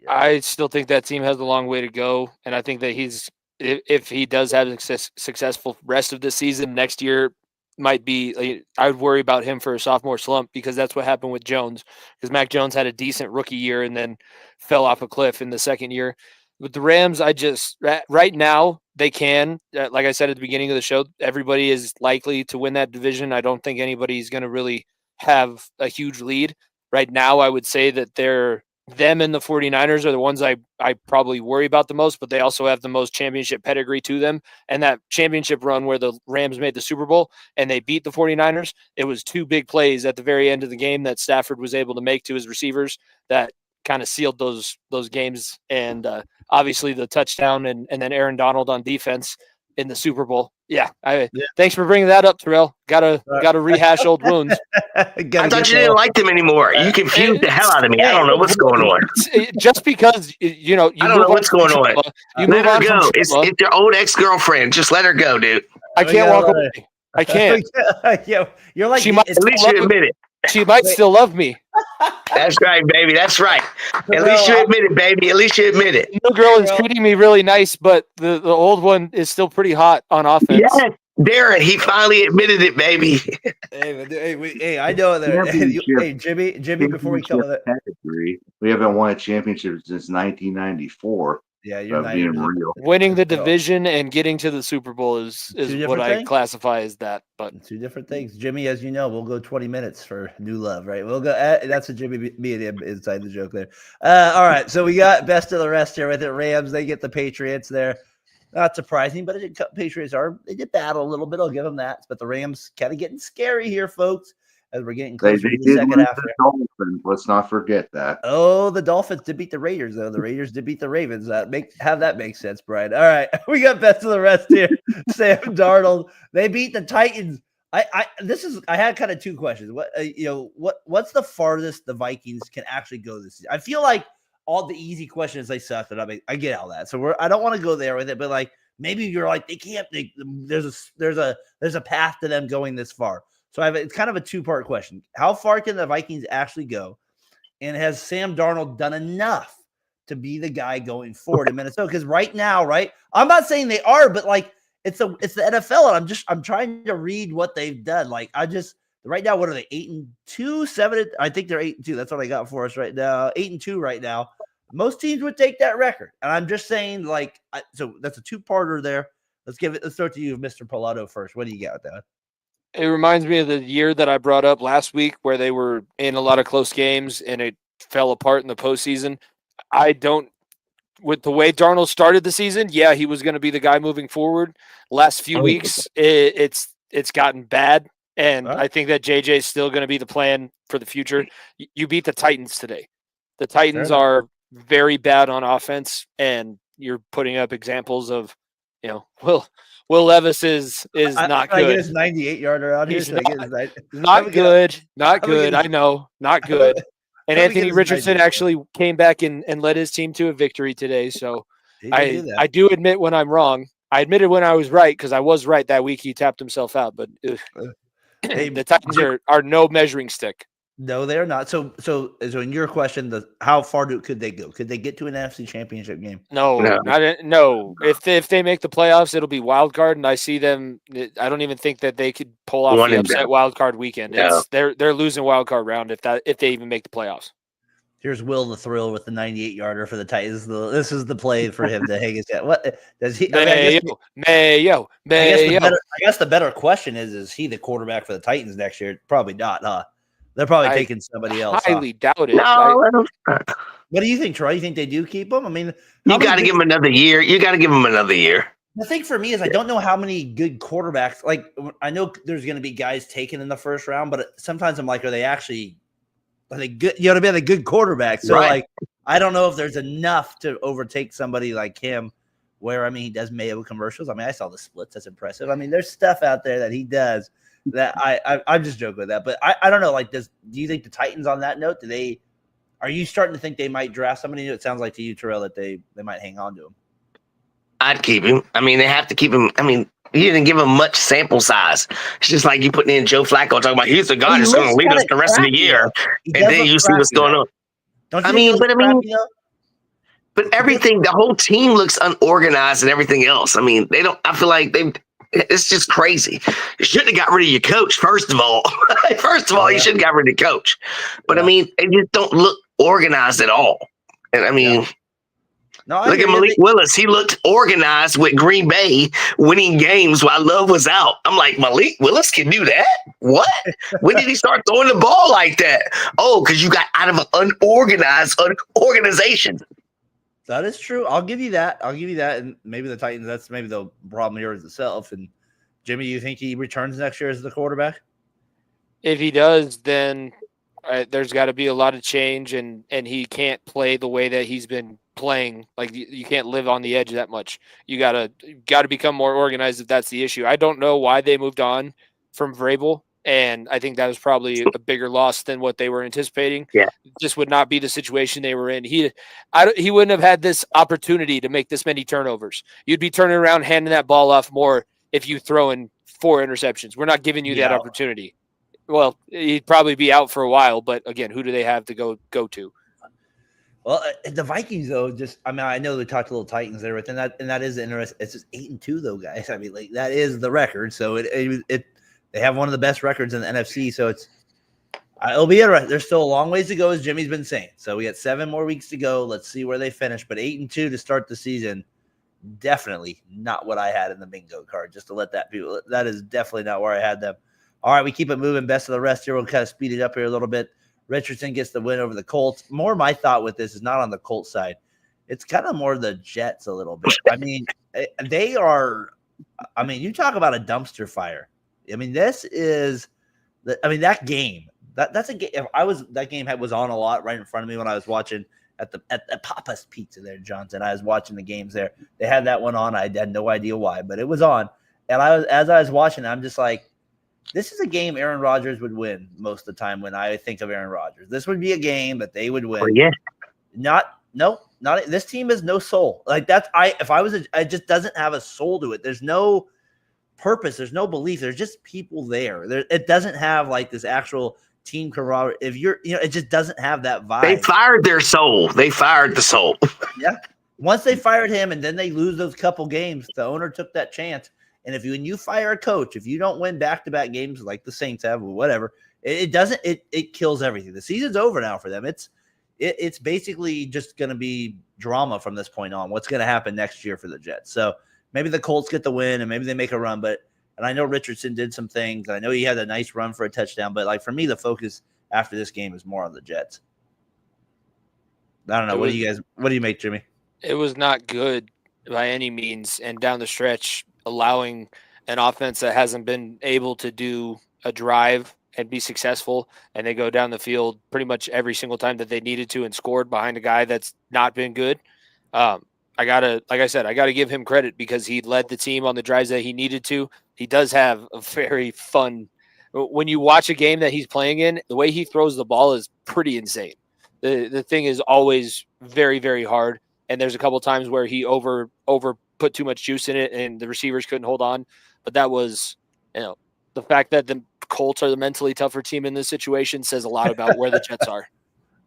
I still think that team has a long way to go, and I think that if he does have a successful rest of the season next year, might be. I would worry about him for a sophomore slump, because that's what happened with Jones. Because Mac Jones had a decent rookie year and then fell off a cliff in the second year. With the Rams, right now they can. Like I said at the beginning of the show, everybody is likely to win that division. I don't think anybody's going to really have a huge lead right now. I would say that them and the 49ers are the ones I probably worry about the most, but they also have the most championship pedigree to them. And that championship run where the Rams made the Super Bowl and they beat the 49ers, it was two big plays at the very end of the game that Stafford was able to make to his receivers that kind of sealed those games. And obviously the touchdown and then Aaron Donald on defense in the Super Bowl. Yeah. Thanks for bringing that up, Terrell. Gotta rehash old wounds. I thought you didn't like them anymore. You confused the hell out of me. I don't know what's going on. Just because you I don't know what's going on. You let her go. It's your old ex-girlfriend. Just let her go, dude. I can't walk away. I can't. You're like, she might at least you admit it. She might still love me. That's right, baby. That's right. At least you admit it, baby. At least you admit it. The new girl is treating me really nice, but the old one is still pretty hot on offense. Yes, Darren, he finally admitted it, baby. Hey, I know that. Hey, Jimmy, before we come with it, we haven't won a championship since 1994. Yeah, you're not being real. Winning the division and getting to the Super Bowl is what I classify as that. But two different things. Jimmy, as you know, we'll go 20 minutes for new love, right? We'll go. That's what Jimmy, me and him inside the joke there. All right, so we got best of the rest here with it. Rams, they get the Patriots there. Not surprising, but Patriots they did battle a little bit. I'll give them that. But the Rams kind of getting scary here, folks, as we're getting closer to the second half. Dolphins. Let's not forget that. Oh, the Dolphins did beat the Raiders, though. The Raiders did beat the Ravens. Have that make sense, Brian. All right, we got best of the rest here. Sam Darnold. They beat the Titans. I had kind of two questions. What's the farthest the Vikings can actually go this season? I feel like all the easy questions they suck. I get all that. So I don't want to go there with it, but like maybe you're like they can't. There's a path to them going this far. So it's kind of a two-part question. How far can the Vikings actually go? And has Sam Darnold done enough to be the guy going forward in Minnesota? Because right now, I'm not saying they are, but like it's the NFL, and I'm trying to read what they've done. Like right now, what are they? 8-2, 7? I think they're 8-2. That's what I got for us right now. 8-2 right now. Most teams would take that record, and I'm just saying, so that's a two-parter there. Let's start to you, Mr. Pilato, first. What do you got with that? It reminds me of the year that I brought up last week where they were in a lot of close games and it fell apart in the postseason. With the way Darnold started the season, yeah, he was going to be the guy moving forward. Last few weeks, it's gotten bad, and I think that JJ is still going to be the plan for the future. You beat the Titans today. The Titans are very bad on offense, and you're putting up examples of, Will Levis is not I get good. his 98-yarder out here. He's Should I get his not good. Not I'm gonna get good. I his- know, not good. And Let me get Anthony his Richardson 98. actually came back and led his team to a victory today. So He did do that. I do admit when I'm wrong. I admitted when I was right because I was right that week. He tapped himself out, but Hey, the Titans are no measuring stick. No, they're not. So in your question, how far could they go? Could they get to an NFC Championship game? No. If they make the playoffs, it'll be wild card, and I see them. I don't even think that they could pull off the upset wild card weekend. No. They're losing wild card round if they even make the playoffs. Here's Will the Thrill with the 98-yarder for the Titans. This is the play for him to hang his hat. What does he? Mayo. I guess the better question is he the quarterback for the Titans next year? Probably not, huh? They're probably taking somebody else. Highly doubt it. What do you think, Troy? You think they do keep him? I mean, you got to give him another year. The thing for me is I don't know how many good quarterbacks. Like I know there's going to be guys taken in the first round, but sometimes I'm like, are they good? You know, to be a good quarterback. So like, I don't know if there's enough to overtake somebody like him. Where I mean, he does Mayo commercials. I mean, I saw the splits. That's impressive. I mean, there's stuff out there that he does that I'm just joking with that. But I don't know. Like, do you think the Titans on that note? Are you starting to think they might draft somebody new? It sounds like to you, Terrell, that they might hang on to him. I'd keep him. I mean, they have to keep him. I mean, you didn't give him much sample size. It's just like you putting in Joe Flacco talking about he's the guy that's going to lead us the rest of the year, and then you see what's going on. But everything, the whole team looks unorganized and everything else. I mean, they don't. I feel like it's just crazy. You shouldn't have got rid of your coach, first of all. You shouldn't have got rid of the coach. But I mean, they just don't look organized at all. And I mean, look at Malik Willis. He looked organized with Green Bay winning games while Love was out. I'm like, Malik Willis can do that? What? When did he start throwing the ball like that? Oh, because you got out of an unorganized organization. That is true. I'll give you that. And maybe the Titans, that's maybe the problem here is itself. And Jimmy, you think he returns next year as the quarterback? If he does, then there's got to be a lot of change, and he can't play the way that he's been playing. Like you can't live on the edge that much. You gotta become more organized if that's the issue. I don't know why they moved on from Vrabel. And I think that was probably a bigger loss than what they were anticipating. Yeah, this would not be the situation they were in. He wouldn't have had this opportunity to make this many turnovers. You'd be turning around, handing that ball off more if you throw in 4 interceptions. We're not giving you that opportunity. Well, he'd probably be out for a while, but again, who do they have to go to? Well, the Vikings though, I know we talked a little Titans there, but that is interesting. It's just 8-2 though, guys. I mean, like that is the record. So they have one of the best records in the NFC, so it'll be interesting. There's still a long ways to go, as Jimmy's been saying. So we got 7 more weeks to go. Let's see where they finish. But 8-2 to start the season, definitely not what I had in the bingo card. Just to let that is definitely not where I had them. All right, we keep it moving. Best of the rest here. We'll kind of speed it up here a little bit. Richardson gets the win over the Colts. More my thought with this is not on the Colts side. It's kind of more the Jets a little bit. I mean, they are. I mean, you talk about a dumpster fire. I mean, that game. That's a game. That game was on a lot right in front of me when I was watching at Papa's Pizza there, Johnson. I was watching the games there. They had that one on. I had no idea why, but it was on. And as I was watching, I'm just like, this is a game Aaron Rodgers would win most of the time when I think of Aaron Rodgers. This would be a game that they would win. Oh, yeah. Not this team has no soul. Like it just doesn't have a soul to it. There's no purpose. There's no belief. There's just people there. It doesn't have like this actual team camaraderie. It just doesn't have that vibe. They fired their soul. They fired the soul. Yeah. Once they fired him and then they lose those couple games, the owner took that chance. And when you fire a coach, if you don't win back-to-back games like the Saints have or whatever, it kills everything. The season's over now for them. It's basically just going to be drama from this point on. What's going to happen next year for the Jets? So maybe the Colts get the win and maybe they make a run. And I know Richardson did some things. I know he had a nice run for a touchdown. But like for me, the focus after this game is more on the Jets. I don't know. What do you make, Jimmy? It was not good by any means, and down the stretch, allowing an offense that hasn't been able to do a drive and be successful, and they go down the field pretty much every single time that they needed to and scored behind a guy that's not been good. like I said, I gotta give him credit because he led the team on the drives that he needed to. He does have a very fun. When you watch a game that he's playing in, the way he throws the ball is pretty insane. The thing is always very, very hard. And there's a couple times where he over put too much juice in it and the receivers couldn't hold on. But that was, the fact that the Colts are the mentally tougher team in this situation says a lot about where the Jets are.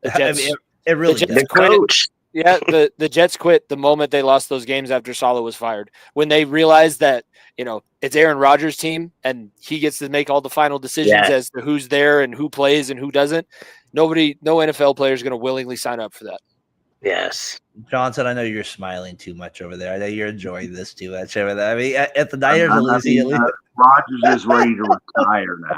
The Jets, it really the Jets does. quit. Coach. Yeah, the Jets quit the moment they lost those games after Saleh was fired. When they realized that, it's Aaron Rodgers' team and he gets to make all the final decisions as to who's there and who plays and who doesn't. No NFL player is going to willingly sign up for that. Yes. Johnson, I know you're smiling too much over there. I know you're enjoying this too much over there. I mean, at the Niners, Rodgers is ready to retire now.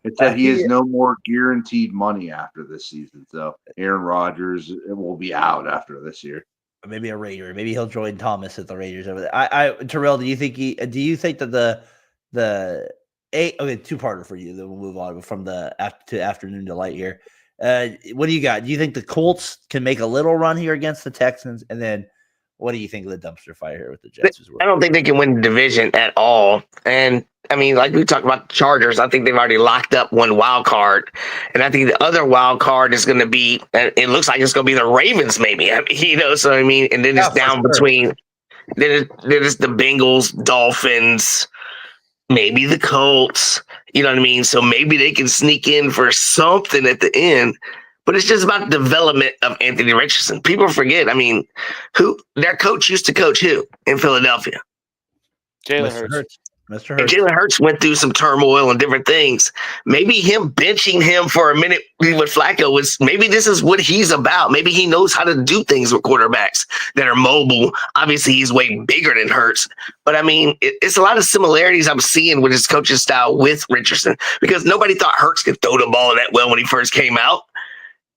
It said he has no more guaranteed money after this season. So Aaron Rodgers will be out after this year. Maybe a Raider. Maybe he'll join Thomas at the Raiders over there. Terrell, do you think that okay, two-parter for you, then we'll move on from the afternoon delight here. What do you got? Do you think the Colts can make a little run here against the Texans? And then what do you think of the dumpster fire here with the Jets as well? I don't think they can win the division at all. And I mean, like we talked about the Chargers, I think they've already locked up one wild card. And I think the other wild card is going to be, it looks like it's going to be the Ravens, maybe. So I mean, and then it's down between, then it's the Bengals, Dolphins, maybe the Colts. You know what I mean? So maybe they can sneak in for something at the end. But it's just about the development of Anthony Richardson. People forget. I mean, their coach used to coach who in Philadelphia? Jalen Hurts. Mr. And Hurts. Jalen Hurts went through some turmoil and different things. Maybe him benching him for a minute with Flacco maybe this is what he's about. Maybe he knows how to do things with quarterbacks that are mobile. Obviously, he's way bigger than Hurts. But I mean, it's a lot of similarities I'm seeing with his coaching style with Richardson because nobody thought Hurts could throw the ball that well when he first came out.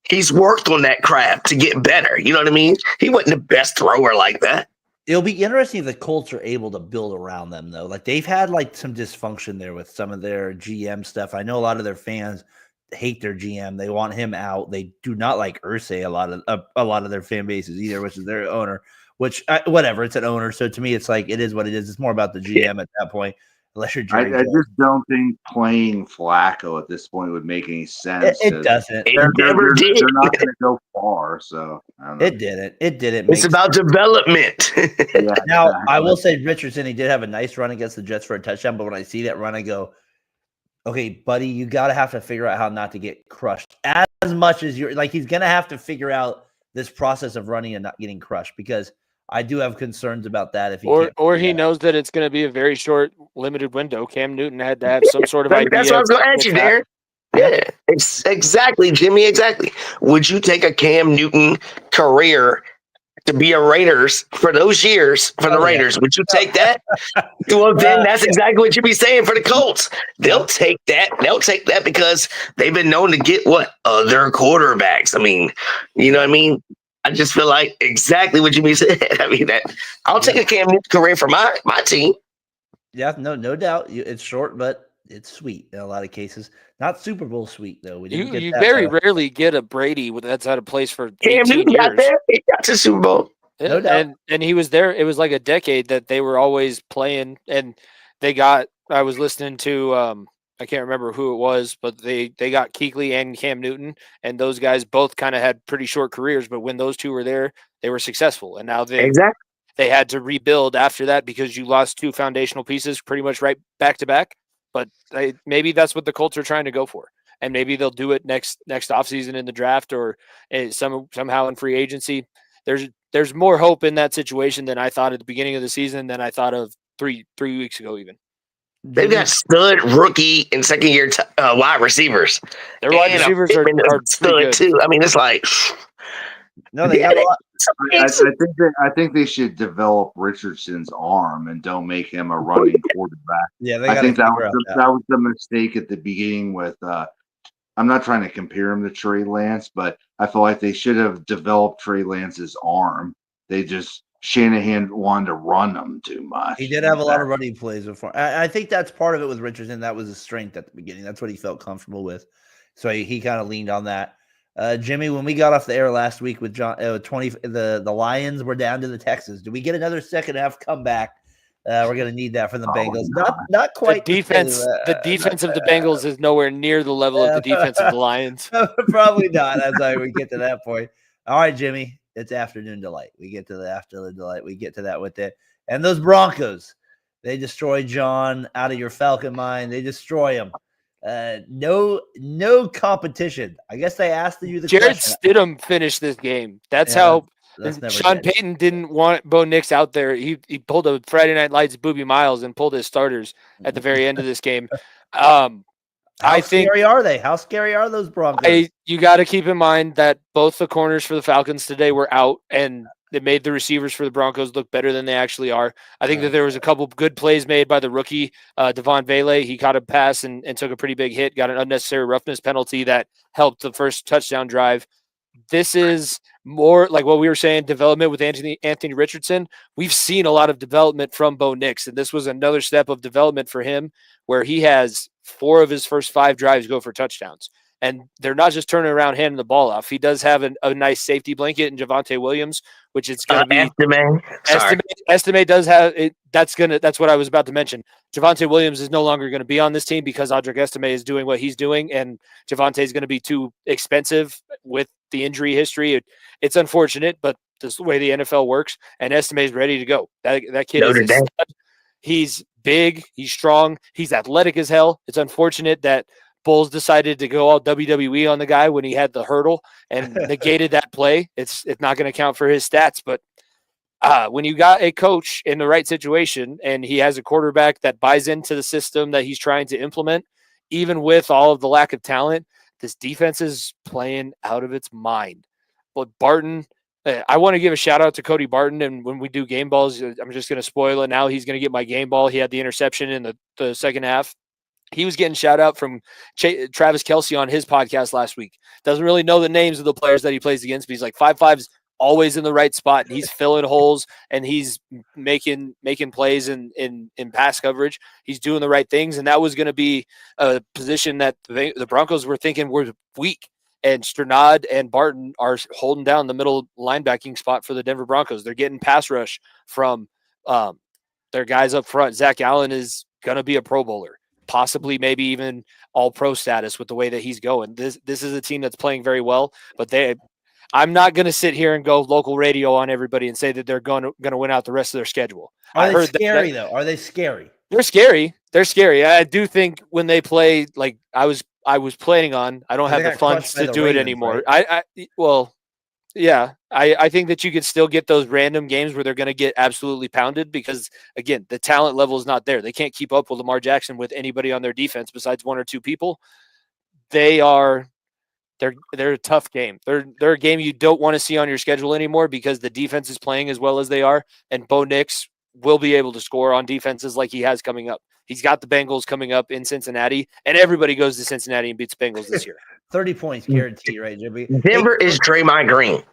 He's worked on that craft to get better. You know what I mean? He wasn't the best thrower like that. It'll be interesting if the Colts are able to build around them, though. Like they've had some dysfunction there with some of their GM stuff. I know a lot of their fans hate their GM. They want him out. They do not like Irsay. A lot of their fan bases either, which is their owner. Which whatever, it's an owner. So to me, it's like it is what it is. It's more about the GM at that point. Unless you're Jerry I just don't think playing Flacco at this point would make any sense. It doesn't. They're not going to go far. So I don't know. It didn't. It's about development. Yeah, now, I will say Richardson, he did have a nice run against the Jets for a touchdown, but when I see that run, I go, okay, buddy, you got to have to figure out how not to get crushed as much as you're like, he's going to have to figure out this process of running and not getting crushed because I do have concerns about that. If he he knows that it's going to be a very short, limited window. Cam Newton had to have some sort of idea. That's what I was going to ask you, Darren. Yeah, exactly, Jimmy. Exactly. Would you take a Cam Newton career to be a Raiders for those years for the Raiders? Would you take that? Well, then that's exactly what you'd be saying for the Colts. They'll take that. They'll take that because they've been known to get other quarterbacks. I mean, you know what I mean? I just feel like exactly what you be saying. I mean, I'll take a Cam Newton career for my team. Yeah, no doubt. It's short, but it's sweet in a lot of cases. Not Super Bowl sweet though. We didn't you very rarely get a Brady that's out of place for Cam 18 Newton years. got there. He got to Super Bowl. Yeah, No doubt. And he was there. It was like a decade that they were always playing, and they got. I was listening to I can't remember who it was, but they got Kuechly and Cam Newton, and those guys both kind of had pretty short careers. But when those two were there, they were successful, and now they had to rebuild after that because you lost two foundational pieces pretty much right back to back. But maybe that's what the Colts are trying to go for, and maybe they'll do it next offseason in the draft or somehow in free agency. There's more hope in that situation than I thought at the beginning of the season than I thought of three weeks ago even. They've got stud rookie and second year wide receivers. Their wide receivers are stud too. I mean, it's like no, they got a lot. I think they should develop Richardson's arm and don't make him a running quarterback. Yeah, I think that was the mistake at the beginning with. I'm not trying to compare him to Trey Lance, but I feel like they should have developed Trey Lance's arm. They just Shanahan wanted to run them too much. He did have a lot of running plays before. I think that's part of it with Richardson. That was his strength at the beginning. That's what he felt comfortable with. So he kind of leaned on that. Jimmy, when we got off the air last week with John, 20, the Lions were down to the Texans. Do we get another second half comeback? We're going to need that from the Bengals. Not quite. The defense of the Bengals is nowhere near the level of the defense of the Lions. Probably not. As we get to that point. All right, Jimmy, it's afternoon delight. We get to the afternoon delight. We get to that with it. And those Broncos, they destroy John out of your Falcon mind. They destroy him. No competition. I guess they asked you the Jared question. Stidham finished this game. That's how Sean good. Payton didn't want Bo Nix out there. He pulled a Friday Night Lights Booby Miles and pulled his starters at the very end of this game. How scary are they? How scary are those Broncos? You got to keep in mind that both the corners for the Falcons today were out, and it made the receivers for the Broncos look better than they actually are. I think that there was a couple good plays made by the rookie, Devon Vele. He caught a pass and took a pretty big hit, got an unnecessary roughness penalty that helped the first touchdown drive. This is more like what we were saying, development with Anthony Richardson. We've seen a lot of development from Bo Nix, and this was another step of development for him where he has 4 of his first 5 drives go for touchdowns. And they're not just turning around handing the ball off. He does have a nice safety blanket in Javonte Williams, which it's going to be. Estime does have it. That's what I was about to mention. Javonte Williams is no longer going to be on this team because Audric Estime is doing what he's doing, and Javonte is going to be too expensive with the injury history. It's unfortunate, but this is the way the NFL works. And Estime is ready to go. That kid is a stud. He's big. He's strong. He's athletic as hell. It's unfortunate that Bulls decided to go all WWE on the guy when he had the hurdle and negated that play. It's not going to count for his stats, but when you got a coach in the right situation and he has a quarterback that buys into the system that he's trying to implement, even with all of the lack of talent, this defense is playing out of its mind. But Barton, I want to give a shout out to Cody Barton. And when we do game balls, I'm just going to spoil it now. He's going to get my game ball. He had the interception in the second half. He was getting shout out from Travis Kelce on his podcast last week. Doesn't really know the names of the players that he plays against, but he's like 5'5's always in the right spot, and he's filling holes and he's making plays in pass coverage. He's doing the right things, and that was going to be a position that the Broncos were thinking were weak. And Sternad and Barton are holding down the middle linebacking spot for the Denver Broncos. They're getting pass rush from their guys up front. Zach Allen is going to be a Pro Bowler. Possibly maybe even all pro status with the way that he's going. This is a team that's playing very well, but I'm not going to sit here and go local radio on everybody and say that they're going to win out the rest of their schedule. Are they scary though? Are they scary? They're scary. They're scary. I do think when they play like I was planning on, I don't have the funds to do it anymore. Right? I think that you could still get those random games where they're going to get absolutely pounded because, again, the talent level is not there. They can't keep up with Lamar Jackson with anybody on their defense besides 1 or 2 people. They're a tough game. They're a game you don't want to see on your schedule anymore because the defense is playing as well as they are, and Bo Nix will be able to score on defenses like he has coming up. He's got the Bengals coming up in Cincinnati, and everybody goes to Cincinnati and beats Bengals this year. 30 points guaranteed, right, Jimmy? Denver is Draymond Green.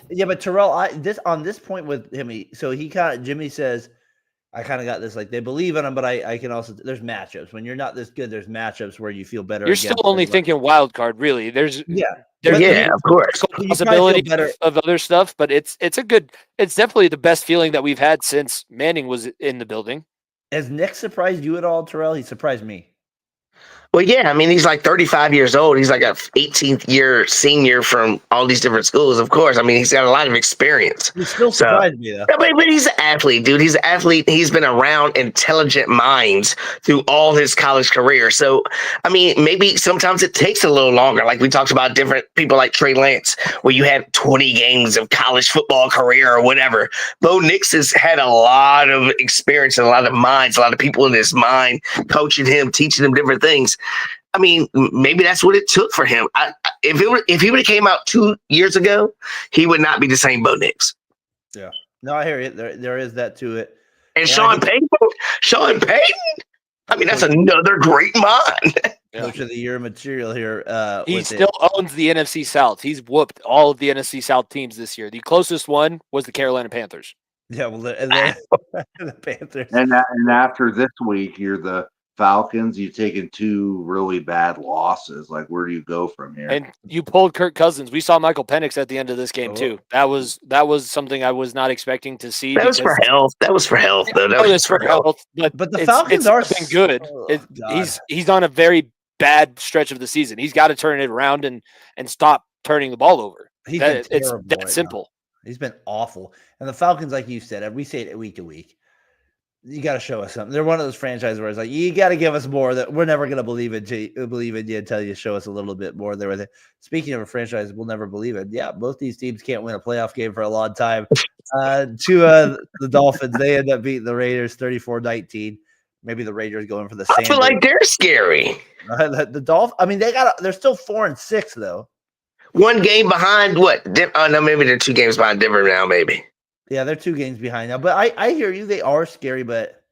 Yeah, but Terrell, on this point with him, Jimmy says, I kind of got this, like they believe in him, but I can also, there's matchups. When you're not this good, there's matchups where you feel better. You're still only thinking wild card, really. There's of course. Possibility of other stuff, but it's definitely the best feeling that we've had since Manning was in the building. Has Nick surprised you at all, Terrell? He surprised me. Well, yeah, I mean, he's like 35 years old. He's like a 18th year senior from all these different schools, of course. I mean, he's got a lot of experience. He still surprised me, though. But he's an athlete, dude. He's an athlete. He's been around intelligent minds through all his college career. So, I mean, maybe sometimes it takes a little longer. Like we talked about different people like Trey Lance, where you had 20 games of college football career or whatever. Bo Nix has had a lot of experience and a lot of minds, a lot of people in his mind, coaching him, teaching him different things. I mean, maybe that's what it took for him. If he would have came out 2 years ago, he would not be the same Bo Nix. Yeah. No, I hear you. There is that to it. And Sean Payton. I mean, that's another great mind. Coach of the year material here. He still owns the NFC South. He's whooped all of the NFC South teams this year. The closest one was the Carolina Panthers. Yeah, well, the Panthers. And after this week, you're the Falcons. You've taken 2 really bad losses. Like, where do you go from here? And you pulled Kirk Cousins. We saw Michael Penix at the end of this game too. That was something I was not expecting to see. That was for health. That was for health, though. That That was was for health. But the Falcons are been good. Oh, God. He's on a very bad stretch of the season. He's got to turn it around and stop turning the ball over. It's that right simple. Now. He's been awful. And the Falcons, like you said, we say it week to week. You got to show us something. They're one of those franchises where it's like, you got to give us more. That we're never going to believe in you until you show us a little bit more. Speaking of a franchise, we'll never believe it. Yeah, both these teams can't win a playoff game for a long time. The Dolphins, they end up beating the Raiders 34-19. Maybe the Raiders going for the same. I feel like they're scary. The Dolphins. I mean, they're still 4-6 though. One game behind what? No, maybe they're 2 games behind Denver now. Maybe. Yeah, they're 2 games behind now. But I hear you. They are scary, but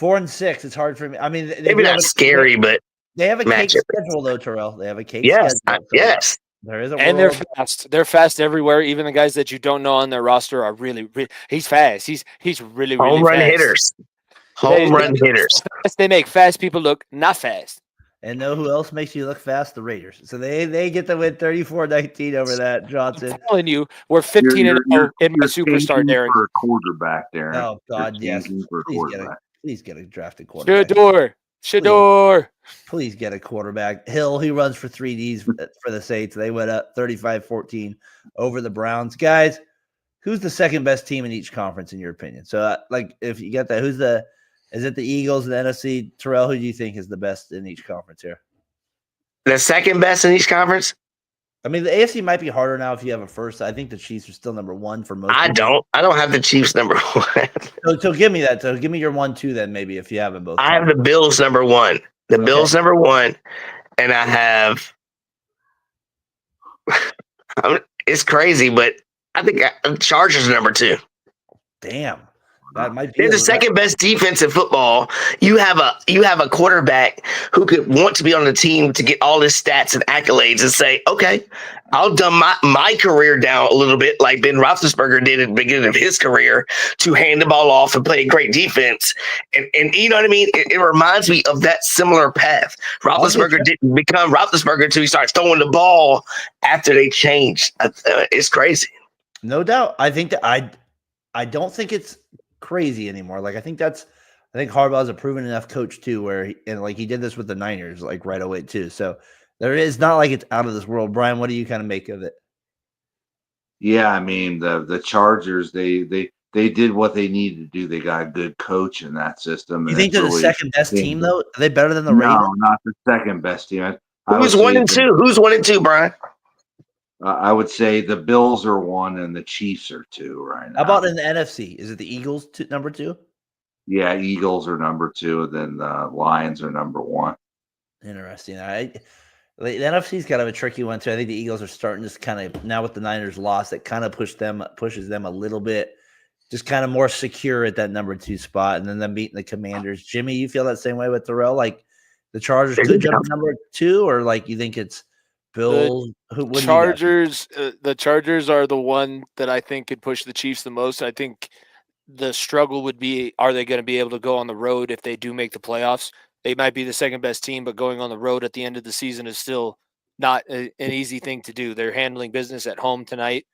4-6. It's hard for me. I mean, maybe not scary, but they have a cake schedule though, Terrell. They have a cake schedule. Yes. There is and they're fast. They're fast everywhere. Even the guys that you don't know on their roster are really he's fast. He's really home run fast. hitters. Home run hitters. They make fast people look not fast. And know who else makes you look fast? The Raiders. So they get to win 34-19 over that, Johnson. I'm telling you, we're 15-0 in my superstar, Darren. For a quarterback, Darren. Oh, God, yes. Please get a drafted quarterback. Shador. Please get a quarterback. Hill, he runs for 3Ds for the Saints. They went up 35-14 over the Browns. Guys, who's the second best team in each conference, in your opinion? So, if you get that, is it the Eagles and the NFC? Terrell, who do you think is the best in each conference here? The second best in each conference? I mean, the AFC might be harder now if you have a first. I think the Chiefs are still number 1 for most. I don't have the Chiefs number 1. So give me that. So give me your 1-2 then, maybe, if you have them both. I have the Bills number 1. The Bills number 1, and I have. It's crazy, but I think Chargers are number 2. Damn. That might be They're the second best defense in football. You have a quarterback who could want to be on the team to get all his stats and accolades and say, okay, I'll dumb my career down a little bit like Ben Roethlisberger did at the beginning of his career to hand the ball off and play great defense. And you know what I mean? It reminds me of that similar path. Roethlisberger didn't become Roethlisberger until he starts throwing the ball after they changed. It's crazy. No doubt. I think that I don't think it's crazy anymore. I think Harbaugh's a proven enough coach too, where he did this with the Niners right away too. So there is not like it's out of this world. Brian, what do you kind of make of it? Yeah, I mean the Chargers, they did what they needed to do. They got a good coach in that system. You think they're the second best team though? Are they better than the Ravens? No, not the second best team. Who's 1 and 2? Who's 1 and 2, Brian? I would say the Bills are 1 and the Chiefs are 2 right now. How about in the NFC? Is it the Eagles number 2? Yeah, Eagles are number 2, and then the Lions are number 1. Interesting. The NFC's kind of a tricky one too. I think the Eagles are starting just kind of now with the Niners loss, that kind of pushes them a little bit, just kind of more secure at that number 2 spot, and then them beating the Commanders. Jimmy, you feel that same way with Terrell? Like the Chargers could jump to number 2, or you think it's Bills? The Chargers are the one that I think could push the Chiefs the most. I think the struggle would be, are they going to be able to go on the road if they do make the playoffs? They might be the second best team, but going on the road at the end of the season is still not an easy thing to do. They're handling business at home tonight.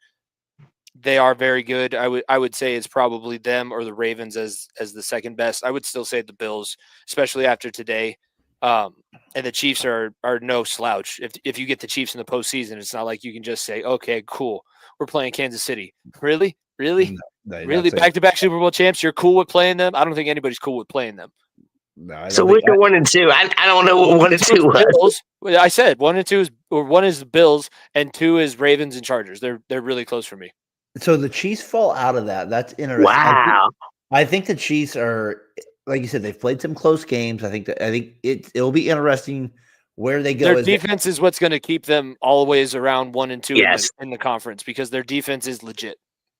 They are very good. I would say it's probably them or the Ravens as the second best. I would still say the Bills, especially after today. And the Chiefs are no slouch. If you get the Chiefs in the postseason, it's not like you can just say, okay, cool, we're playing Kansas City. Really? Really? Really? Back-to-back Super Bowl champs? You're cool with playing them? I don't think anybody's cool with playing them. No, so which are 1 and 2? I don't know what 1 and 2 was. I said 1 and 2 is, or 1 is the Bills and 2 is Ravens and Chargers. They're really close for me. So the Chiefs fall out of that. That's interesting. Wow. I think the Chiefs are, like you said, they've played some close games. I think it'll be interesting where they go. Their defense is what's going to keep them always around 1 and 2 in the conference, because their defense is legit.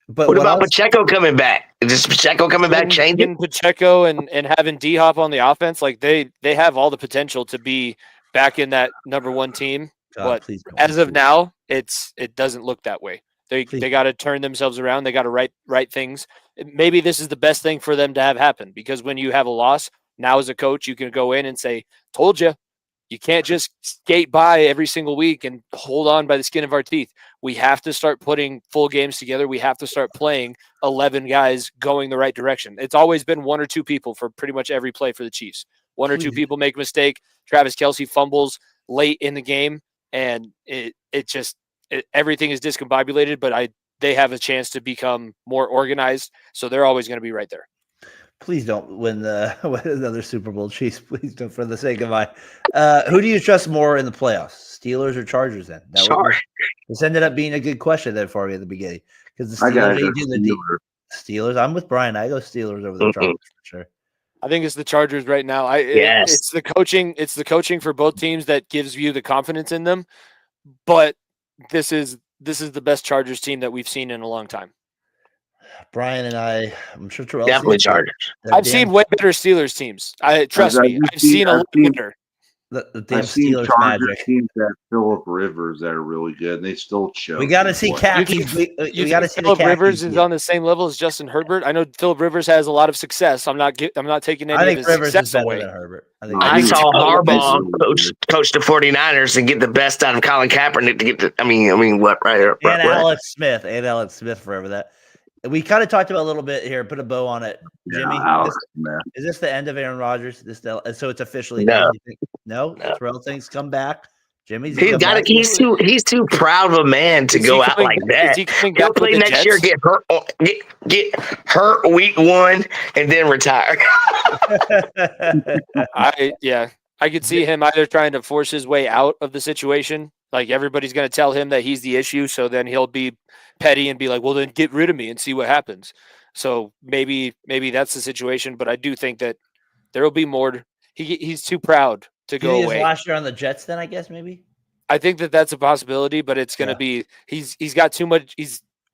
But what about Pacheco coming back? Is Pacheco coming back changing? Pacheco and having D-Hop on the offense, they have all the potential to be back in that number 1 team. But as of now, it doesn't look that way. They got to turn themselves around. They got to write things. Maybe this is the best thing for them to have happen, because when you have a loss, Now as a coach, you can go in and say, told you. You can't just skate by every single week and hold on by the skin of our teeth. We have to start putting full games together. We have to start playing 11 guys going the right direction. It's always been one or two people for pretty much every play for the Chiefs. One or two people make a mistake. Travis Kelce fumbles late in the game, and everything is discombobulated, but they have a chance to become more organized, so they're always going to be right there. Please don't win another Super Bowl, Chiefs. Please don't, for the sake of my. Who do you trust more in the playoffs, Steelers or Chargers? Then this ended up being a good question there for me at the beginning because the Steelers. I'm with Brian. I go Steelers over the Chargers for sure. I think it's the Chargers right now. It's the coaching. It's the coaching for both teams that gives you the confidence in them. But this is the best Chargers team that we've seen in a long time. Brian and I'm sure Terrell. Definitely Chargers. I've seen way better Steelers teams. Trust me. I've seen a lot better. The damn I've seen Steelers Chargers magic. teams that Phillip Rivers that are really good, and they still choke. We got to see khakis. We got to see Phillip Rivers is on the same level as Justin Herbert. I know Phillip Rivers has a lot of success. I'm not taking any of his Rivers success is better away. than Herbert. I saw Harbaugh coach the 49ers and get the best out of Colin Kaepernick to get the. I mean, what right here? And Alex Smith forever that. We kind of talked about a little bit here. Put a bow on it, Jimmy. Is this the end of Aaron Rodgers? So it's officially no. Terrell thinks come back. Jimmy's he's too proud of a man to go out like that. He'll play next year, get hurt week 1, and then retire. I could see him either trying to force his way out of the situation. Like everybody's going to tell him that he's the issue, so then he'll be petty and be like, "Well, then get rid of me and see what happens." So maybe that's the situation, but I do think that there will be more. He's too proud to go away. Last year on the Jets, then I guess maybe. I think that's a possibility, but it's going to be he's got too much.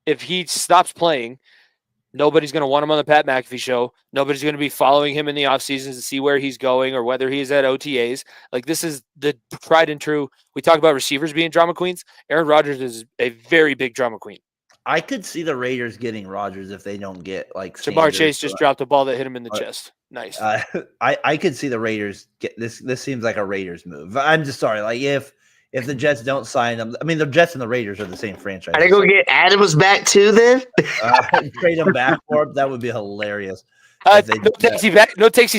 If he stops playing, nobody's going to want him on the Pat McAfee show. Nobody's going to be following him in the offseason to see where he's going or whether he's at OTAs. Like, this is the tried and true. We talk about receivers being drama queens. Aaron Rodgers is a very big drama queen. I could see the Raiders getting Rodgers if they don't get like Jamar Chase just dropped a ball that hit him in the chest. Nice. I could see the Raiders get this. This seems like a Raiders move. I'm just sorry. Like if the Jets don't sign them, I mean the Jets and the Raiders are the same franchise. Are they gonna get Adams back too then? Trade him back for him. That would be hilarious. No takesies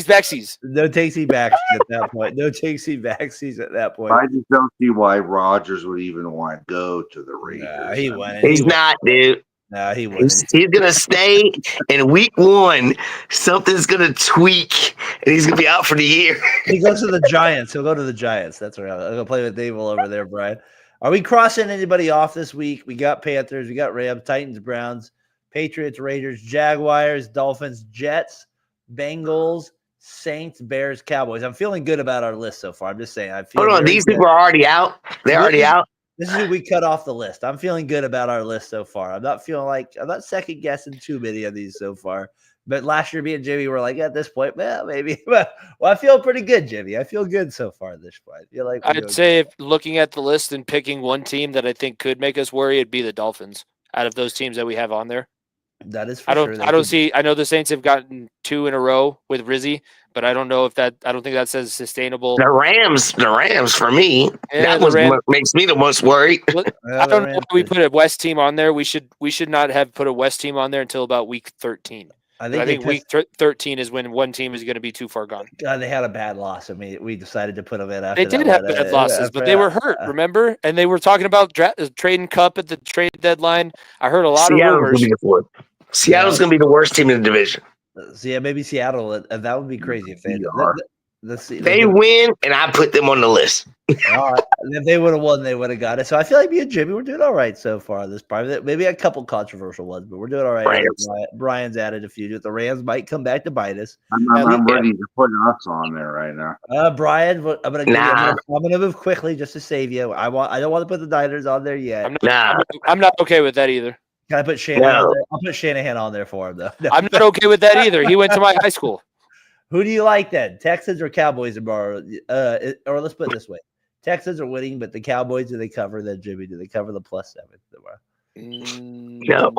backsies. No takesy backsies at that point. No takesy backsies at that point. I just don't see why Rodgers would even want to go to the Raiders. Nah, he wouldn't. He's not, dude. No, he wouldn't. He's gonna stay in week 1. Something's gonna tweak, and he's gonna be out for the year. He goes to the Giants. He'll go to the Giants. That's right. I'll go play with Dable over there, Brian. Are we crossing anybody off this week? We got Panthers, we got Rams, Titans, Browns, Patriots, Raiders, Jaguars, Dolphins, Jets, Bengals, Saints, Bears, Cowboys. I'm feeling good about our list so far. I'm just saying. Hold on, these people are already out. They're already out. This is who we cut off the list. I'm feeling good about our list so far. I'm not second guessing too many of these so far. But last year, me and Jimmy were like, at this point, well, maybe. Well, I feel pretty good, Jimmy. I feel good so far at this point. I feel like I'd say if looking at the list and picking one team that I think could make us worry, it'd be the Dolphins out of those teams that we have on there. That is for I know the Saints have gotten 2 in a row with Rizzy, but I don't think that says sustainable. The Rams for me. Yeah, that was what makes me the most worried. I don't know if we put a West team on there. We should not have put a West team on there until about week 13. I think week 13 is when one team is going to be too far gone. They had a bad loss. I mean, we decided to put them in after They did have bad losses, but they were hurt, remember? And they were talking about trading Cup at the trade deadline. I heard a lot of rumors. Seattle's going to be the worst team in the division. So yeah, maybe Seattle. That would be crazy if they win, and I put them on the list. If they would have won, they would have got it. So I feel like me and Jimmy, we're doing all right so far. This private, maybe a couple controversial ones, but we're doing all right. Brian's added a few. The Rams might come back to bite us. I'm ready to put us on there right now. Brian, I'm gonna move quickly just to save you. I don't want to put the Niners on there yet. I'm not okay with that either. Can I put Shanahan on there? I'll put Shanahan on there for him, though. No. I'm not okay with that either. He went to my high school. Who do you like then? Texans or Cowboys tomorrow? Or let's put it this way. Texans are winning, but the Cowboys, do they cover then, Jimmy? Do they cover the +7 tomorrow?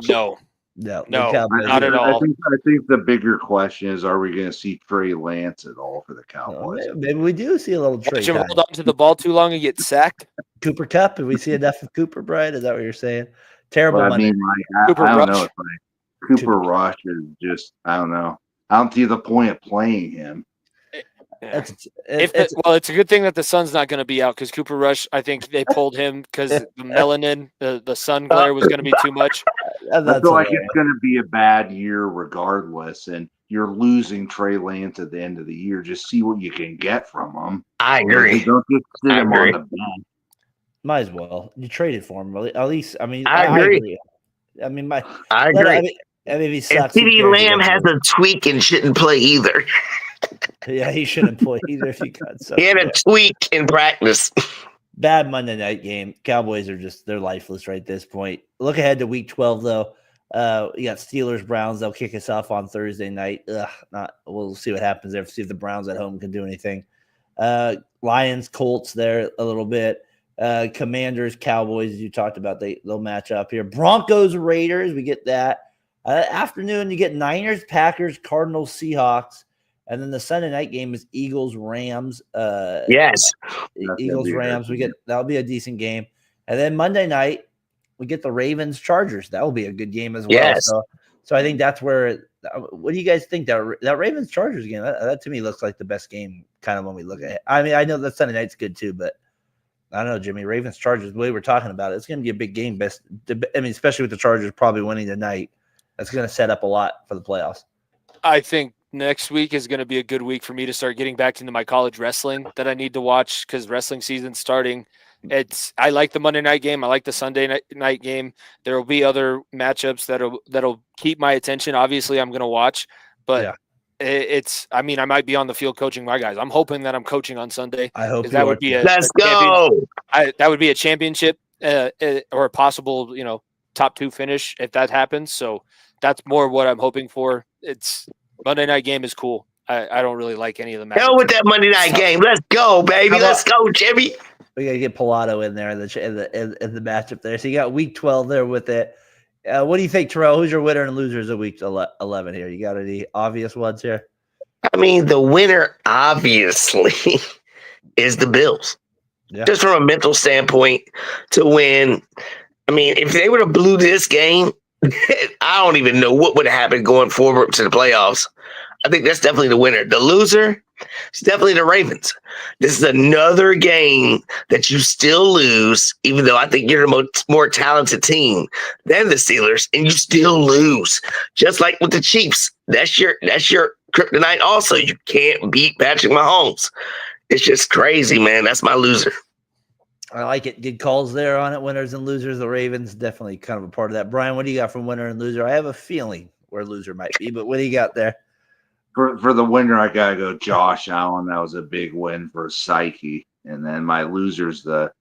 No. No, the No, Cowboys. not at all. I think the bigger question is, are we going to see Trey Lance at all for the Well, Cowboys? maybe we do see a little Watch Trey him time. hold on to the ball too long and get sacked. Cooper Cup. If we see enough of Cooper, Brian, is that what you're saying? Terrible But I Monday. mean, like, Cooper I don't know. Rush. It's like Cooper Rush is just, I don't know. I don't see the point of playing him. Yeah. It's It's a good thing that the sun's not going to be out because Cooper Rush, I think they pulled him because the melanin, the sun glare was going to be too much. I feel like it's going to be a bad year regardless, and you're losing Trey Lance at the end of the year. Just see what you can get from him. I agree. Don't just sit I him agree. on the bench. might as well. You traded for him. At least, I mean, I agree. I mean, I agree. I mean, if he And sucks, who CeeDee cares? Lamb has a tweak and shouldn't play either. Yeah, he shouldn't play either if he got sucked. He had a tweak in practice. Bad Monday night game. Cowboys are they're lifeless right at this point. Look ahead to week 12, though. You got Steelers, Browns. They'll kick us off on Thursday night. We'll see what happens there. See if the Browns at home can do anything. Lions, Colts there a little bit. Commanders, Cowboys, you talked about, they'll match up here. Broncos, Raiders, we get that. Afternoon, you get Niners, Packers, Cardinals, Seahawks. And then the Sunday night game is Eagles, Rams. Yes. Eagles, Rams. That'll be a decent game. And then Monday night, we get the Ravens, Chargers. That will be a good game as well. Yes. So I think that's where. What do you guys think that Ravens Chargers game? That to me looks like the best game. Kind of when we look at it. I mean, I know that Sunday night's good too, but I don't know, Jimmy. Ravens Chargers. The way we're talking about it, it's going to be a big game. Especially with the Chargers probably winning tonight, that's going to set up a lot for the playoffs. I think next week is going to be a good week for me to start getting back into my college wrestling that I need to watch because wrestling season's starting. I like the Monday night game. I like the Sunday night game. There will be other matchups that'll keep my attention. Obviously, I'm going to watch, but I might be on the field coaching my guys. I'm hoping that I'm coaching on Sunday. I hope that would be Let's go. That would be a championship or a possible, top 2 finish if that happens. So that's more what I'm hoping for. It's Monday night game is cool. I don't really like any of the matchups. Hell with that Monday night game. Let's go, baby. Let's go, Jimmy. We got to get Pilato in there in the matchup there. So you got week 12 there with it. What do you think, Terrell? Who's your winner and losers of week 11 here? You got any obvious ones here? I mean, the winner obviously is the Bills. Yeah. Just from a mental standpoint to win. I mean, if they would have blew this game, I don't even know what would have happened going forward to the playoffs. I think that's definitely the winner. The loser is definitely the Ravens. This is another game that you still lose, even though I think you're the more talented team than the Steelers, and you still lose. Just like with the Chiefs. That's your kryptonite also. You can't beat Patrick Mahomes. It's just crazy, man. That's my loser. I like it. Good calls there on it. Winners and losers. The Ravens definitely kind of a part of that. Brian, what do you got from winner and loser? I have a feeling where loser might be, but what do you got there? For the winner, I gotta go Josh Allen. That was a big win for Psyche. And then my losers, the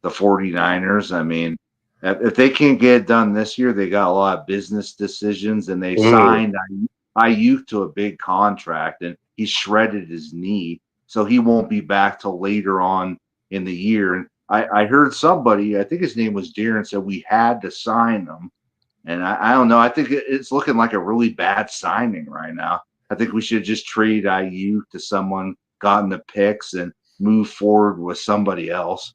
49ers. I mean, if they can't get it done this year, they got a lot of business decisions, and they signed Ayuk to a big contract, and he shredded his knee, so he won't be back till later on in the year. And I heard somebody, I think his name was Darren, said we had to sign him. And I don't know. I think it's looking like a really bad signing right now. I think we should just trade Ayuk to someone, gotten the picks, and move forward with somebody else.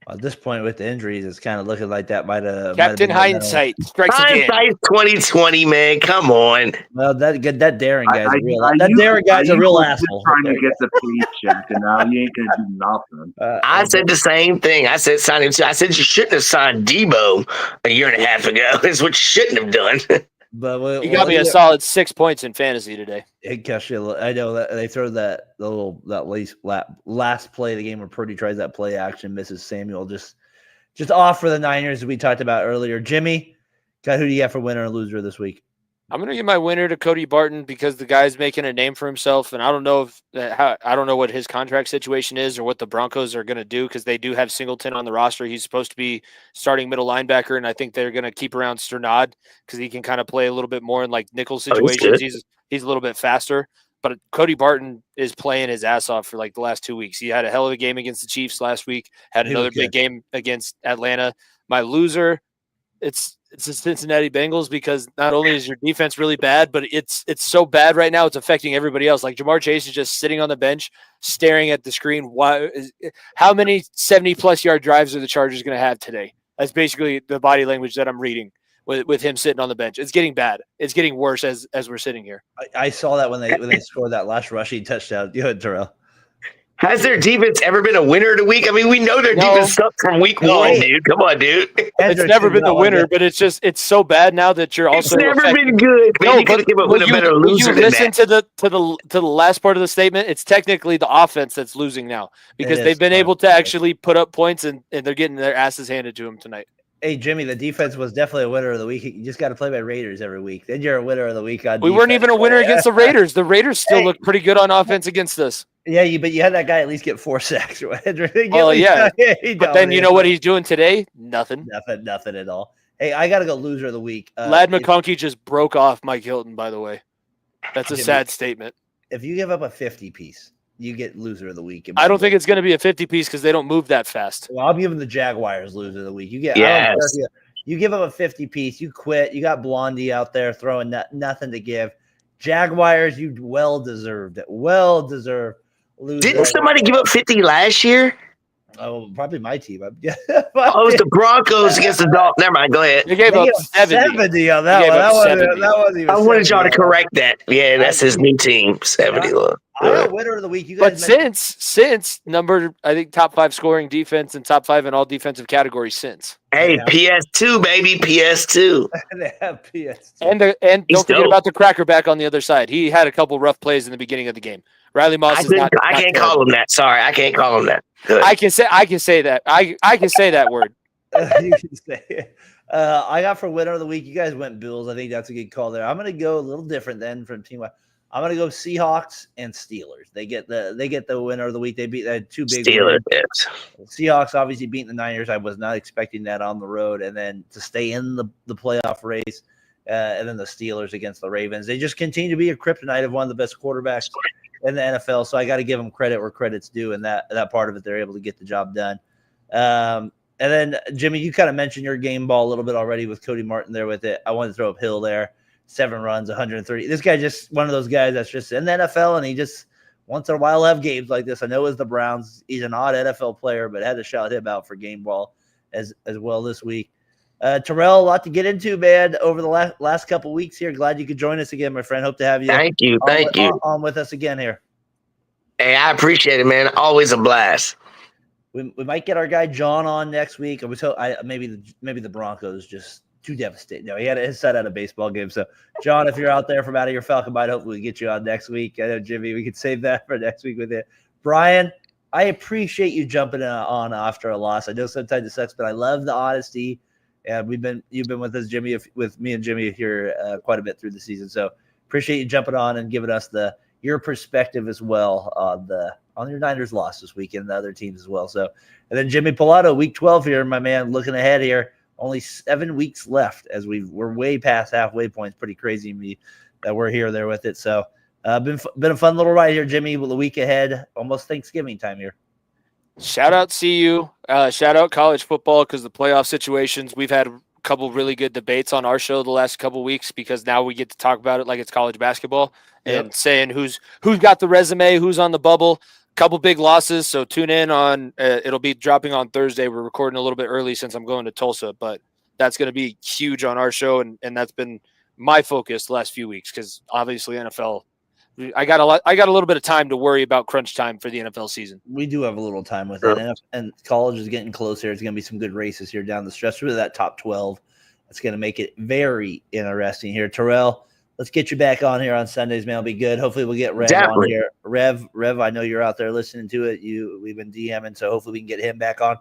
At this point with the injuries, it's kind of looking like that might have. Captain Hindsight strikes again. Hindsight 2020, man. Come on. Well, that Darren guy's Darren guy's a real asshole. Trying to get the paycheck, and now he ain't gonna do nothing. I said the same thing. I said sign him. I said you shouldn't have signed Debo a year and a half ago. That's what you shouldn't have done. But you got me a solid 6 points in fantasy today. I know that they throw that last play of the game where Purdy tries that play action, misses Samuel, just off for the Niners, as we talked about earlier. Jimmy, who do you got for winner and loser this week? I'm going to give my winner to Cody Barton because the guy's making a name for himself, and I don't know what his contract situation is or what the Broncos are going to do because they do have Singleton on the roster. He's supposed to be starting middle linebacker, and I think they're going to keep around Sternad because he can kind of play a little bit more in like nickel situations. He's a little bit faster, but Cody Barton is playing his ass off for like the last 2 weeks. He had a hell of a game against the Chiefs last week, had another big game against Atlanta. My loser, it's it's the Cincinnati Bengals, because not only is your defense really bad, but it's so bad right now, it's affecting everybody else. Like Jamar Chase is just sitting on the bench, staring at the screen. How many 70-plus yard drives are the Chargers going to have today? That's basically the body language that I'm reading with him sitting on the bench. It's getting bad. It's getting worse as we're sitting here. I saw that when they scored that last rushing touchdown. Go ahead, Terrell. Has their defense ever been a winner of the week? I mean, we know their defense sucks from week one, dude. Come on, dude. It's never been the winner, but it's so bad now that you're also. It's never been good. No, you could have come up with a better loser than listen that. to the last part of the statement. It's technically the offense that's losing now, because they've been able to actually put up points, and they're getting their asses handed to them tonight. Hey, Jimmy, the defense was definitely a winner of the week. You just got to play by Raiders every week. Then you're a winner of the week on We defense. weren't even a winner against the Raiders. The Raiders still look pretty good on offense against us. Yeah, but you had that guy at least get 4 sacks. Well, yeah. But then you know what he's doing today? Nothing. Nothing at all. Hey, I got to go loser of the week. Lad McConkey just broke off Mike Hilton, by the way. That's a sad statement. If you give up a 50-piece, you get loser of the week. I don't think it's going to be a 50-piece because they don't move that fast. Well, I'll give them the Jaguars loser of the week. You get You give them a 50-piece, you quit. You got Blondie out there throwing nothing to give. Jaguars, you well-deserved it. Well-deserved. Didn't somebody give up 50 last year? Oh, probably my team. It was the Broncos against the Dolphins. Never mind. Go ahead. They gave up 70 on that one. That wasn't even I wanted 70. y'all to correct that. Yeah, that's his new team. 70. I got winner of the week. You guys but since number, I think top 5 scoring defense and top 5 in all defensive categories since. Hey, PS2, baby, PS2. They have PS2. And don't forget about the cracker back on the other side. He had a couple rough plays in the beginning of the game. Riley Moss I can't call him that. Sorry, I can't call him that. Good. I can say that. I can say that word. You can say it. I got for winner of the week. You guys went Bills. I think that's a good call there. I'm going to go a little different then from team. I'm going to go Seahawks and Steelers. They get the winner of the week. They beat two big Steelers. Yes. Seahawks obviously beating the Niners. I was not expecting that on the road, and then to stay in the playoff race. And then the Steelers against the Ravens. They just continue to be a kryptonite of one of the best quarterbacks in the NFL. So I got to give them credit where credit's due, and that part of it, they're able to get the job done. And then, Jimmy, you kind of mentioned your game ball a little bit already with Cody Martin there with it. I wanted to throw up Hill there. 7 runs, 130. This guy just one of those guys that's just in the NFL, and he just once in a while have games like this. I know it's the Browns. He's an odd NFL player, but had to shout him out for game ball as well this week. Terrell, a lot to get into, man, over the last couple weeks here. Glad you could join us again, my friend. Hope to have you. Thank you. On with us again here. Hey, I appreciate it, man. Always a blast. We might get our guy John on next week. Maybe the Broncos just too devastating. No, he had his son at a baseball game. So, John, if you're out there from out of your Falcon Bite, hopefully we get you on next week. I know, Jimmy, we could save that for next week with it. Brian, I appreciate you jumping on after a loss. I know sometimes it sucks, but I love the honesty. And you've been with us, Jimmy, with me and Jimmy here quite a bit through the season. So appreciate you jumping on and giving us your perspective as well on your Niners loss this weekend and the other teams as well. So, and then Jimmy Pilato, week 12 here, my man, looking ahead here. Only 7 weeks left as we're way past halfway point. It's pretty crazy to me that we're here there with it. So been a fun little ride here, Jimmy, with the week ahead, almost Thanksgiving time here. Shout out CU. Shout out college football, because the playoff situations, we've had a couple really good debates on our show the last couple weeks, because now we get to talk about it like it's college basketball and saying who's got the resume, who's on the bubble. Couple big losses, so tune in on it'll be dropping on Thursday. We're recording a little bit early since I'm going to Tulsa, but that's going to be huge on our show, and that's been my focus the last few weeks, because obviously NFL, I got a little bit of time to worry about crunch time for the NFL season. We do have a little time with it, and college is getting closer. There's going to be some good races here down the stretch. Really, that top 12, it's going to make it very interesting here. Terrell, let's get you back on here on Sundays, man. It'll be good. Hopefully we'll get Rev on here. Rev, I know you're out there listening to it. We've been DMing, so hopefully we can get him back on.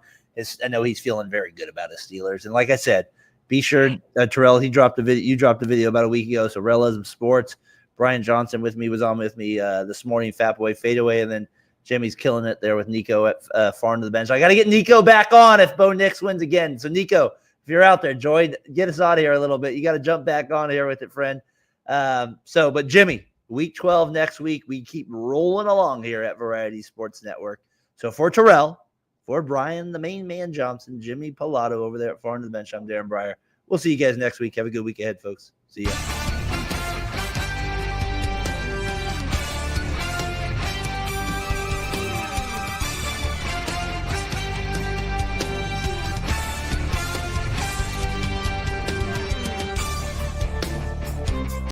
I know he's feeling very good about his Steelers. And like I said, be sure, Terrell, you dropped a video about a week ago, so Realism Sports. Brian Johnson was on with me this morning, Fat Boy Fadeaway, and then Jimmy's killing it there with Nico at far into the bench. I got to get Nico back on if Bo Nix wins again. So, Nico, if you're out there, get us out of here a little bit. You got to jump back on here with it, friend. But Jimmy, week 12 next week, we keep rolling along here at Variety Sports Network. So for Terrell, for Brian, the main man Johnson, Jimmy Pilato over there at Far Into the Bench, I'm Darren Breyer. We'll see you guys next week. Have a good week ahead, folks. See ya.